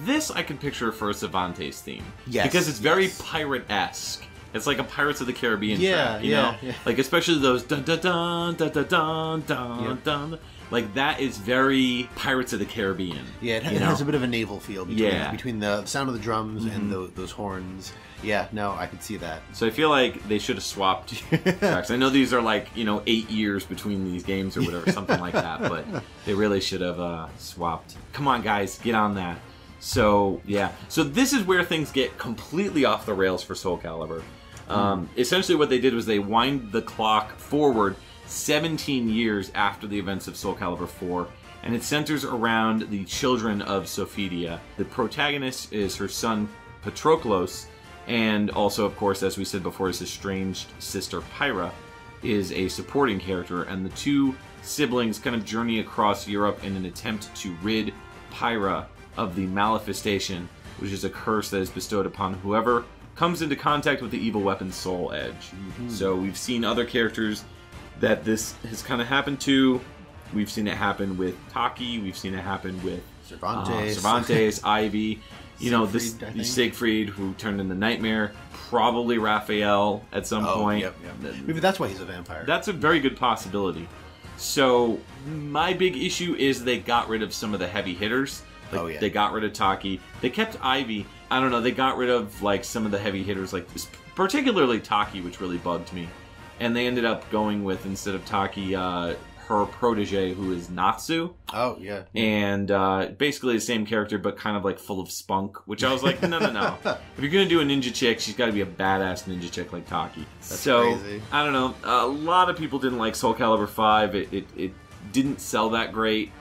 this I can picture for a Cervantes theme. Yes. Because it's very pirate-esque. It's like a Pirates of the Caribbean track, you know? Yeah. Like, especially those dun dun dun dun dun dun dun dun. Like, that is very Pirates of the Caribbean. Yeah, it has a bit of a naval feel between the sound of the drums and those horns. Yeah, no, I could see that. So I feel like they should have swapped tracks. I know these are like, 8 years between these games or whatever, something like that, but they really should have swapped. Come on, guys, get on that. So, yeah. So this is where things get completely off the rails for Soul Calibur. Essentially what they did was they wind the clock forward 17 years after the events of Soul Calibur 4, and it centers around the children of Sophidia. The protagonist is her son Patroclus, and also, of course, as we said before, his estranged sister Pyra is a supporting character, and the two siblings kind of journey across Europe in an attempt to rid Pyra of the Malefestation, which is a curse that is bestowed upon whoever comes into contact with the evil weapon Soul Edge. So we've seen other characters that this has kind of happened to. We've seen it happen with Taki. We've seen it happen with Cervantes, Ivy. You know, this Siegfried, who turned into Nightmare. Probably Raphael at some point. Yep. Maybe that's why he's a vampire. That's a very good possibility. So my big issue is they got rid of some of the heavy hitters. Like, they got rid of Taki. They kept Ivy. I don't know. They got rid of like some of the heavy hitters, like particularly Taki, which really bugged me. And they ended up going with, instead of Taki, her protege, who is Natsu. Oh, yeah. And basically the same character, but kind of like full of spunk, which I was like, no. If you're going to do a ninja chick, she's got to be a badass ninja chick like Taki. That's so, crazy. I don't know. A lot of people didn't like Soul Calibur 5. It didn't sell that great.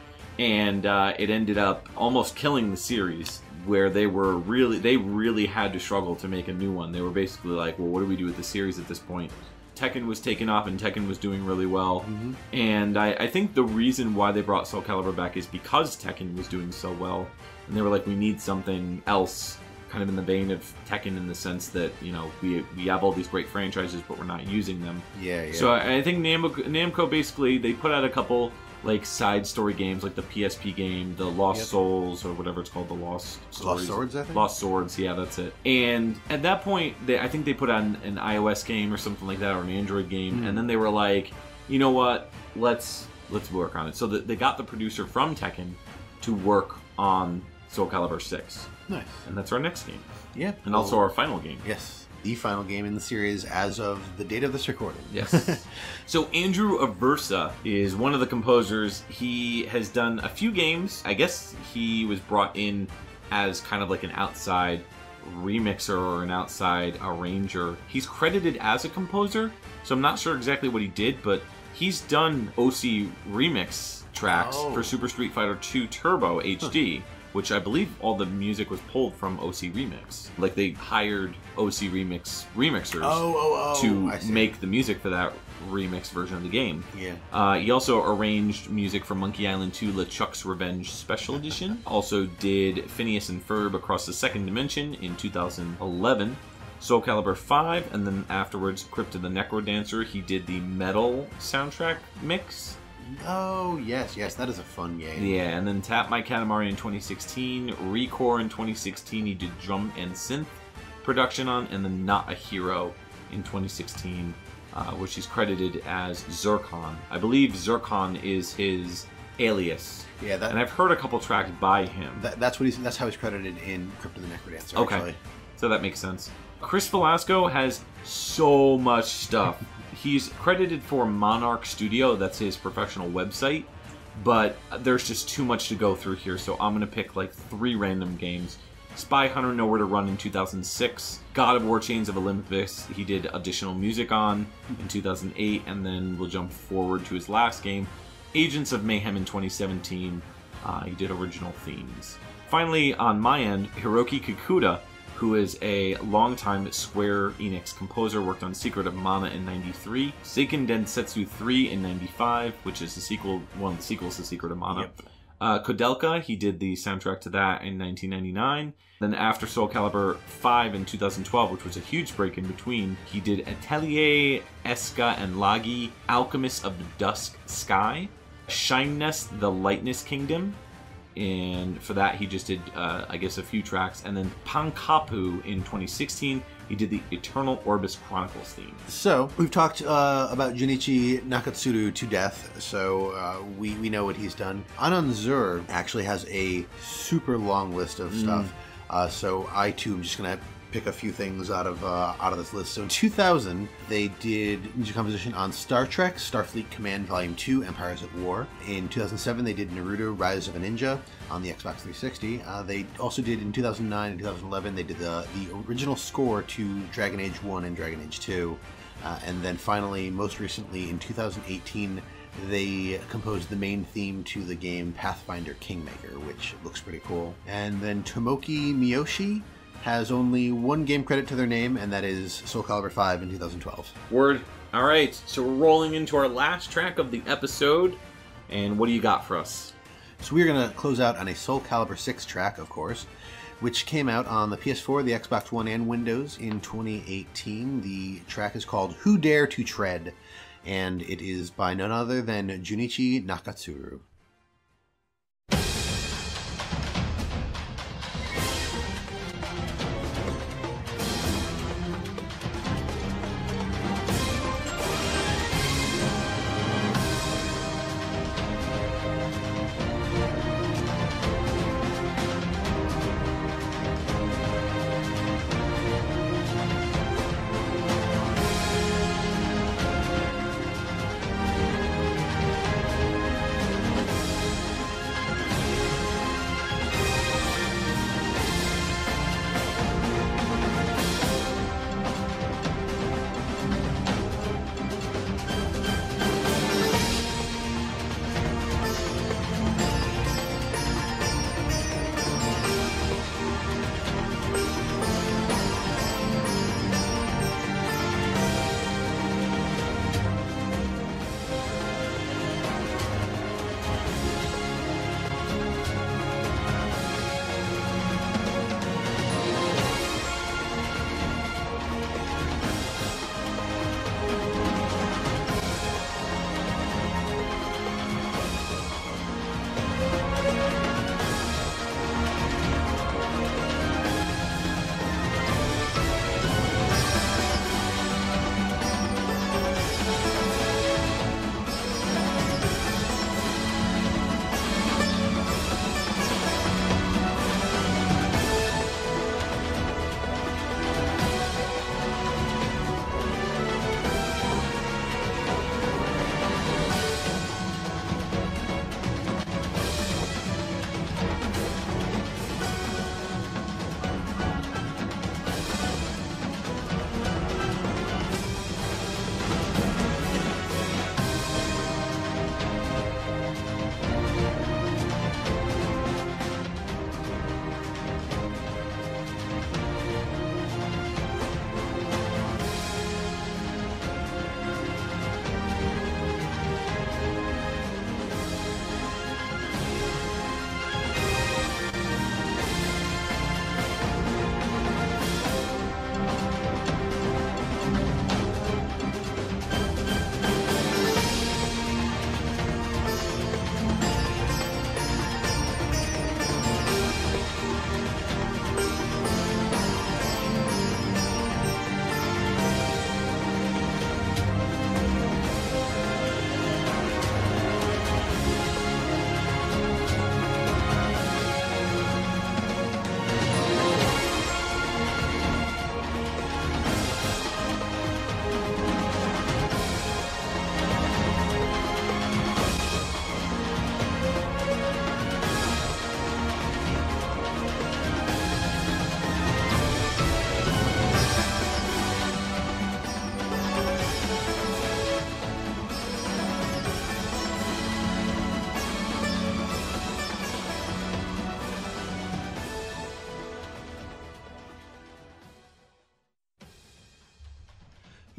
And it ended up almost killing the series, where they really had to struggle to make a new one. They were basically like, well, what do we do with the series at this point? Tekken was taken off, and Tekken was doing really well. And I think the reason why they brought Soul Calibur back is because Tekken was doing so well. And they were like, we need something else, kind of in the vein of Tekken, in the sense that, you know, we have all these great franchises, but we're not using them. Yeah. So I think Namco basically, they put out a couple like side story games, like the PSP game, the Lost Souls, or whatever it's called, the Lost Swords, I think? Lost Swords, yeah, that's it. And at that point, I think they put out an iOS game or something like that, or an Android game, and then they were like, you know what, let's work on it. So they got the producer from Tekken to work on Soul Calibur 6. Nice. And that's our next game. Yeah. And also our final game. Yes. The final game in the series as of the date of this recording. Yes. So Andrew Aversa is one of the composers. He has done a few games. I guess he was brought in as kind of like an outside remixer or an outside arranger. He's credited as a composer, so I'm not sure exactly what he did, but he's done OC remix tracks for Super Street Fighter 2 Turbo HD. Which I believe all the music was pulled from OC Remix. Like, they hired OC Remix remixers to make the music for that remix version of the game. Yeah. He also arranged music for Monkey Island 2 LeChuck's Revenge Special Edition. Also did Phineas and Ferb Across the Second Dimension in 2011. Soul Calibur 5, and then afterwards Crypt of the Necro Dancer. He did the Metal soundtrack mix. Oh, yes, that is a fun game. Yeah, and then Tap My Katamari in 2016, Recore in 2016, he did drum and synth production on, and then Not a Hero in 2016, which he's credited as Zircon. I believe Zircon is his alias. Yeah, and I've heard a couple tracks by him. That's how he's credited in Crypt of the Necrodancer. Okay, actually. So that makes sense. Chris Velasco has so much stuff. He's credited for Monarch Studio, that's his professional website, but there's just too much to go through here, so I'm going to pick like 3 random games. Spy Hunter Nowhere to Run in 2006, God of War Chains of Olympus he did additional music on in 2008, and then we'll jump forward to his last game, Agents of Mayhem in 2017, he did original themes. Finally, on my end, Hiroki Kikuta, who is a longtime Square Enix composer, worked on Secret of Mana in 93, Seiken Densetsu 3 in 95, which is the sequel, one of the sequels to Secret of Mana. Yep. Kodelka, he did the soundtrack to that in 1999. Then after Soul Calibur 5 in 2012, which was a huge break in between, he did Atelier, Eska and Lagi, Alchemist of the Dusk Sky, Shineness, The Lightness Kingdom, and for that he just did, I guess, a few tracks. And then Pankapu in 2016, he did the Eternal Orbis Chronicles theme. So, we've talked about Junichi Nakatsuru to death, so we know what he's done. Anan Zur actually has a super long list of stuff, so I too am just going to pick a few things out of this list. So in 2000, they did music composition on Star Trek, Starfleet Command Volume 2, Empires at War. In 2007, they did Naruto, Rise of a Ninja on the Xbox 360. They also did, in 2009 and 2011, they did the original score to Dragon Age 1 and Dragon Age 2. And then finally, most recently, in 2018, they composed the main theme to the game Pathfinder Kingmaker, which looks pretty cool. And then Tomoki Miyoshi has only one game credit to their name, and that is Soul Calibur 5 in 2012. Word. All right, so we're rolling into our last track of the episode, and what do you got for us? So we're going to close out on a Soul Calibur 6 track, of course, which came out on the PS4, the Xbox One, and Windows in 2018. The track is called Who Dare to Tread, and it is by none other than Junichi Nakatsuru.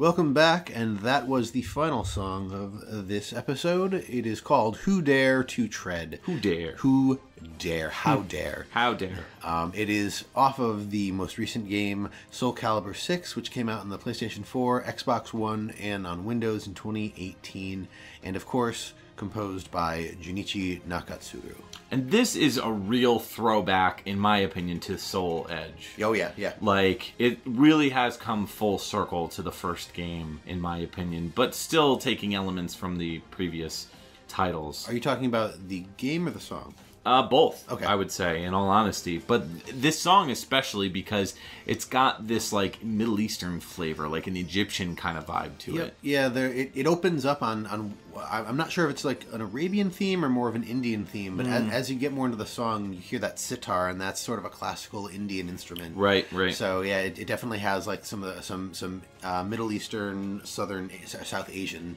Welcome back, and that was the final song of this episode. It is called Who Dare to Tread. Who dare? Who dare? How dare? How dare? It is off of the most recent game, Soul Calibur 6, which came out on the PlayStation 4, Xbox One, and on Windows in 2018. And of course, composed by Junichi Nakatsuru. And this is a real throwback, in my opinion, to Soul Edge. Oh, yeah, yeah. Like, it really has come full circle to the first game, in my opinion, but still taking elements from the previous titles. Are you talking about the game or the song? Both, okay. I would say, in all honesty. But this song especially because it's got this, like, Middle Eastern flavor, like an Egyptian kind of vibe to it. Yeah, it opens up on... I'm not sure if it's like an Arabian theme or more of an Indian theme, but as you get more into the song, you hear that sitar, and that's sort of a classical Indian instrument. Right. So, yeah, it definitely has, like, some Middle Eastern, Southern, South Asian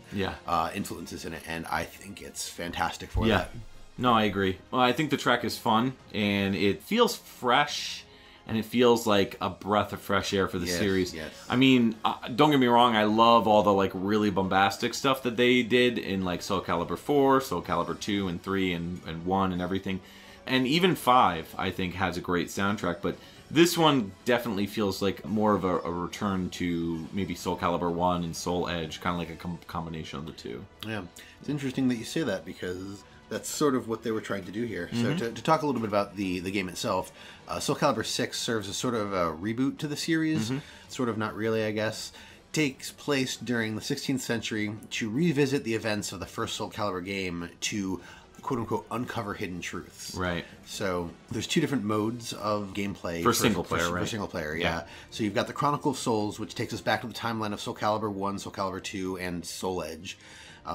influences in it, and I think it's fantastic for that. No, I agree. Well, I think the track is fun, and it feels fresh, and it feels like a breath of fresh air for the series. Yes. I mean, don't get me wrong, I love all the, like, really bombastic stuff that they did in, like, Soul Calibur 4, Soul Calibur 2, and 3, and 1, and everything. And even 5, I think, has a great soundtrack, but this one definitely feels like more of a return to maybe Soul Calibur 1 and Soul Edge, kind of like a combination of the two. Yeah. It's interesting that you say that, because that's sort of what they were trying to do here. So to talk a little bit about the game itself, Soul Calibur 6 serves as sort of a reboot to the series. Sort of, not really, I guess. Takes place during the 16th century to revisit the events of the first Soul Calibur game to, quote-unquote, uncover hidden truths. Right. So there's two different modes of gameplay. For single player, right? For single player, yeah. So you've got the Chronicle of Souls, which takes us back to the timeline of Soul Calibur 1, Soul Calibur 2, and Soul Edge,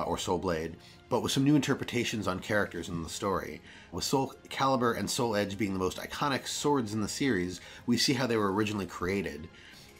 or Soul Blade, but with some new interpretations on characters in the story. With Soul Calibur and Soul Edge being the most iconic swords in the series, we see how they were originally created.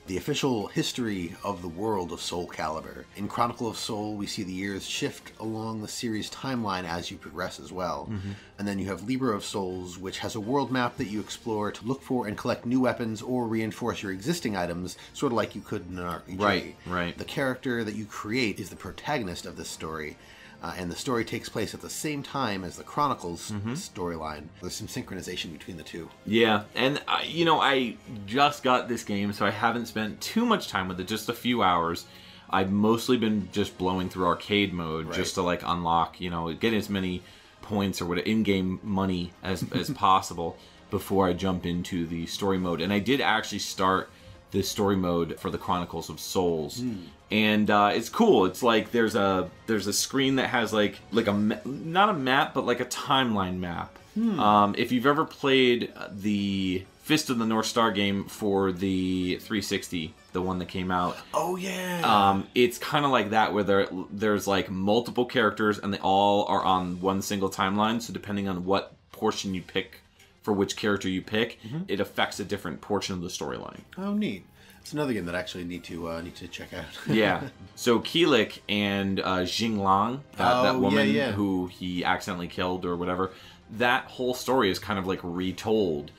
The official history of the world of Soul Calibur. In Chronicle of Soul, we see the years shift along the series timeline as you progress as well. And then you have Libra of Souls, which has a world map that you explore to look for and collect new weapons or reinforce your existing items, sort of like you could in an RPG. Right. The character that you create is the protagonist of this story. And the story takes place at the same time as the Chronicles storyline. There's some synchronization between the two. Yeah, and I just got this game, so I haven't spent too much time with it, just a few hours. I've mostly been just blowing through arcade mode just to, like, unlock, get as many points or what in-game money as possible before I jump into the story mode. And I did actually start the story mode for the Chronicles of Souls. And it's cool. It's like there's a screen that has like not a map, but like a timeline map. If you've ever played the Fist of the North Star game for the 360, the one that came out. Oh yeah. It's kind of like that, where there's like multiple characters and they all are on one single timeline. So depending on what portion you pick for which character you pick, it affects a different portion of the storyline. Oh, neat. It's another game that I actually need to check out. Yeah. So Keelik and Jinglang, that woman who he accidentally killed or whatever, that whole story is kind of like retold.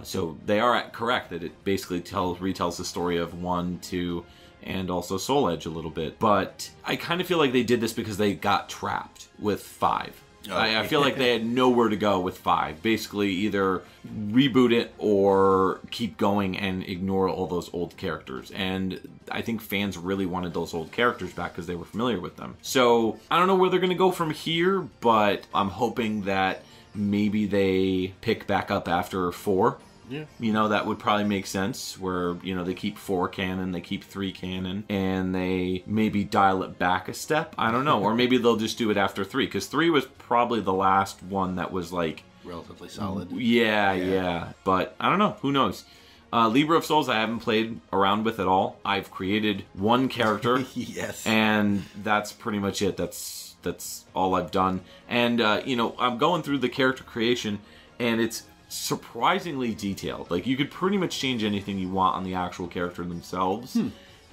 So they are correct that it basically retells the story of 1, 2, and also Soul Edge a little bit. But I kind of feel like they did this because they got trapped with 5. I feel like they had nowhere to go with 5. Basically, either reboot it or keep going and ignore all those old characters. And I think fans really wanted those old characters back because they were familiar with them. So I don't know where they're going to go from here, but I'm hoping that maybe they pick back up after 4. Yeah. That would probably make sense, where, they keep 4 canon, they keep 3 canon, and they maybe dial it back a step. I don't know. Or maybe they'll just do it after 3, because 3 was probably the last one that was, like, relatively solid. Yeah. But I don't know. Who knows? Libra of Souls I haven't played around with at all. I've created 1 character. Yes. And that's pretty much it. That's all I've done. And, I'm going through the character creation, and it's surprisingly detailed. Like, you could pretty much change anything you want on the actual character themselves.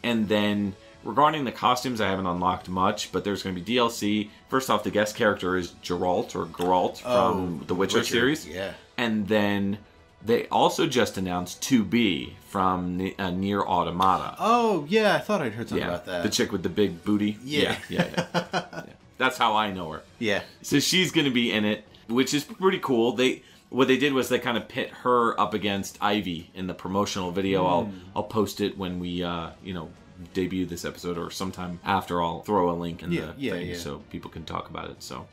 And then regarding the costumes, I haven't unlocked much, but there's going to be DLC. First off, the guest character is Geralt from the Witcher series. Yeah. And then They also just announced 2B from Nier Automata. Oh, yeah, I thought I'd heard something about that. The chick with the big booty. Yeah. Yeah. That's how I know her. Yeah. So she's going to be in it, which is pretty cool. What they did was they kind of pit her up against Ivy in the promotional video. I'll post it when we debut this episode, or sometime after. I'll throw a link in the thing so people can talk about it. So,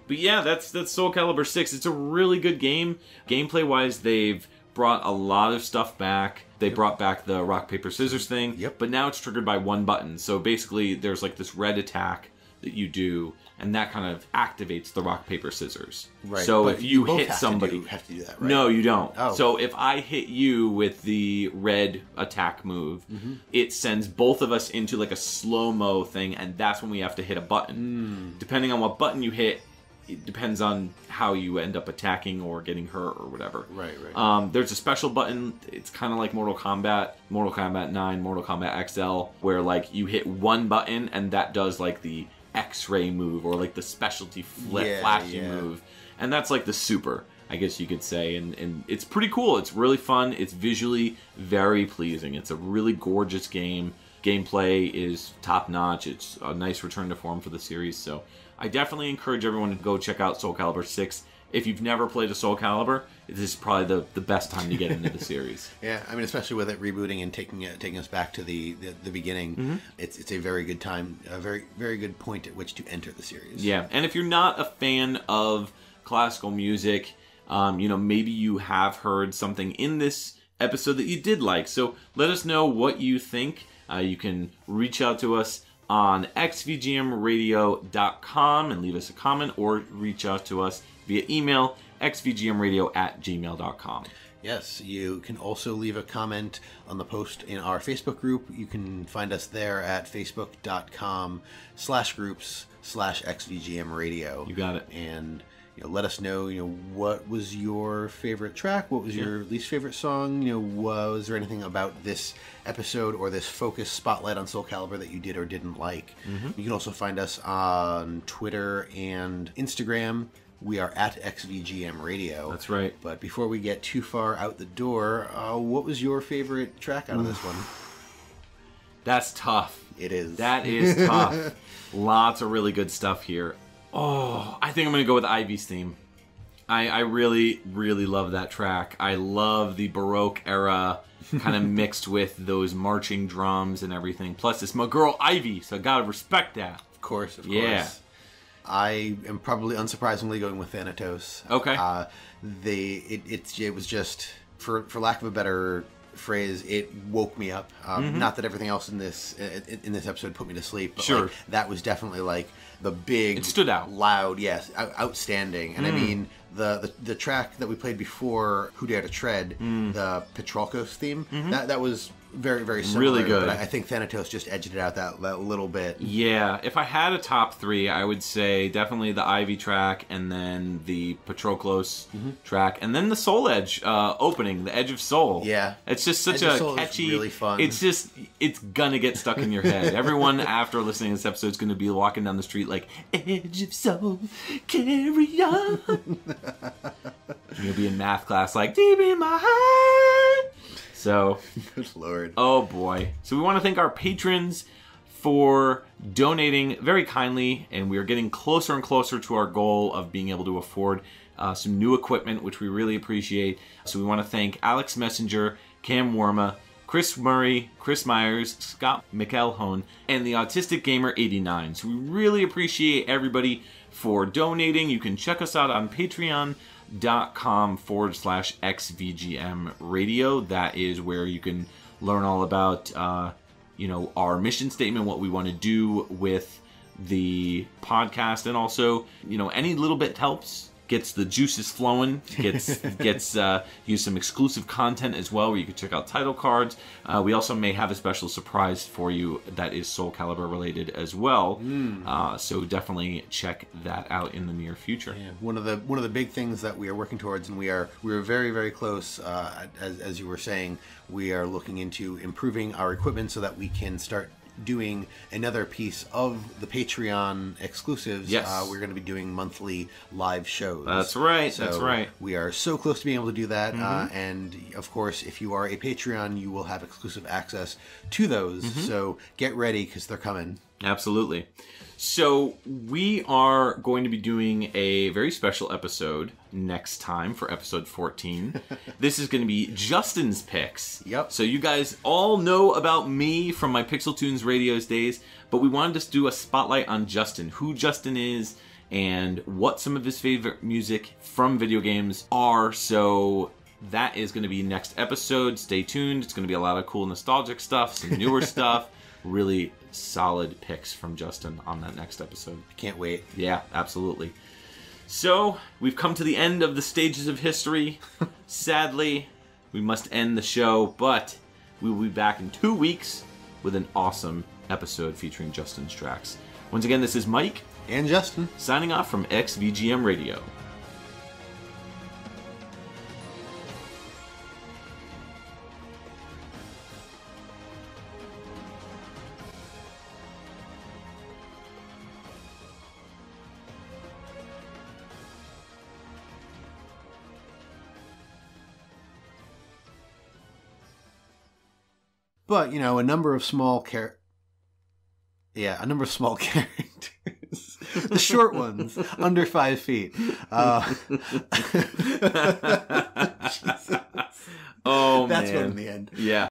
but yeah, that's Soul Calibur 6. It's a really good game. Gameplay wise, they've brought a lot of stuff back. They brought back the rock paper scissors thing. Yep. But now it's triggered by one button. So basically, there's like this red attack that you do, and that kind of activates the rock paper scissors. Right. So but if you both hit somebody, have to do that, right? No, you don't. Oh. So if I hit you with the red attack move, it sends both of us into like a slow-mo thing, and that's when we have to hit a button. Depending on what button you hit, it depends on how you end up attacking or getting hurt or whatever. Right. There's a special button. It's kind of like Mortal Kombat 9, Mortal Kombat XL, where like you hit one button and that does like the X-ray move or like the specialty flashy move, and that's like the super, I guess you could say, and it's pretty cool. It's really fun. It's visually very pleasing. It's a really gorgeous game. Gameplay is top notch. It's a nice return to form for the series, so I definitely encourage everyone to go check out Soul Calibur 6. If you've never played a Soul Calibur, this is probably the best time to get into the series. Yeah, I mean, especially with it rebooting and taking us back to the beginning, it's a very good time, a very, very good point at which to enter the series. Yeah, and if you're not a fan of classical music, maybe you have heard something in this episode that you did like. So let us know what you think. You can reach out to us on xvgmradio.com and leave us a comment, or reach out to us via email, xvgmradio@gmail.com. Yes, you can also leave a comment on the post in our Facebook group. You can find us there at facebook.com/groups/xvgmradio. You got it. And let us know, what was your favorite track? What was your least favorite song? Was there anything about this episode or this focus spotlight on Soul Calibur that you did or didn't like? You can also find us on Twitter and Instagram. We are at XVGM Radio. That's right. But before we get too far out the door, what was your favorite track out of this one? That's tough. It is. That is tough. Lots of really good stuff here. Oh, I think I'm going to go with Ivy's theme. I really, really love that track. I love the Baroque era, kind of mixed with those marching drums and everything. Plus, it's my girl Ivy, so I gotta respect that. Of course. Yeah. I am probably unsurprisingly going with Thanatos. Okay. It was just, for lack of a better phrase, it woke me up. Not that everything else in this episode put me to sleep, but sure. like, that was definitely like the big, it stood out, loud, yes, outstanding. And I mean, the track that we played before, Who Dare to Tread, the Petrolkos theme, that was very, very similar. Really good. But I think Thanatos just edged it out that little bit. Yeah, if I had a top three, I would say definitely the Ivy track, and then the Patroclus track, and then the Soul Edge opening, the Edge of Soul. Yeah. It's just such Edge of a Soul catchy... is really fun. It's gonna get stuck in your head. Everyone, after listening to this episode, is gonna be walking down the street like, Edge of Soul, carry on. You'll be in math class like, deep in my heart. So, good Lord. Oh boy. So we want to thank our patrons for donating very kindly, and we are getting closer and closer to our goal of being able to afford some new equipment, which we really appreciate. So we want to thank Alex Messenger, Cam Werme, Chris Murray, Chris Myers, Scott McElhone, and the Autistic Gamer 89. So we really appreciate everybody for donating. You can check us out on patreon.com/XVGM radio. That is where you can learn all about, our mission statement, what we want to do with the podcast, and also, any little bit helps. Gets the juices flowing, gets you some exclusive content as well, where you can check out title cards. We also may have a special surprise for you that is Soul Calibur related as well. So definitely check that out in the near future. Yeah. One of the big things that we are working towards, and we are very, very close, as you were saying, we are looking into improving our equipment so that we can start doing another piece of the Patreon exclusives. Yes. We're going to be doing monthly live shows. That's right. So that's right. We are so close to being able to do that. And of course, if you are a Patreon, you will have exclusive access to those. So get ready because they're coming. Absolutely. So we are going to be doing a very special episode next time for episode 14. This is going to be Justin's picks. Yep. So you guys all know about me from my Pixel Tunes Radios days, but we wanted to do a spotlight on Justin, who Justin is, and what some of his favorite music from video games are. So that is going to be next episode. Stay tuned. It's going to be a lot of cool nostalgic stuff, some newer stuff. Really solid picks from Justin on that next episode. Can't wait. Yeah, absolutely. So, we've come to the end of the stages of history. Sadly, we must end the show, but we will be back in 2 weeks with an awesome episode featuring Justin's tracks. Once again, this is Mike And Justin. signing off from XVGM Radio. But, you know, a number of small characters. The short ones, under 5 feet. Oh, That's man. one in the end. Yeah.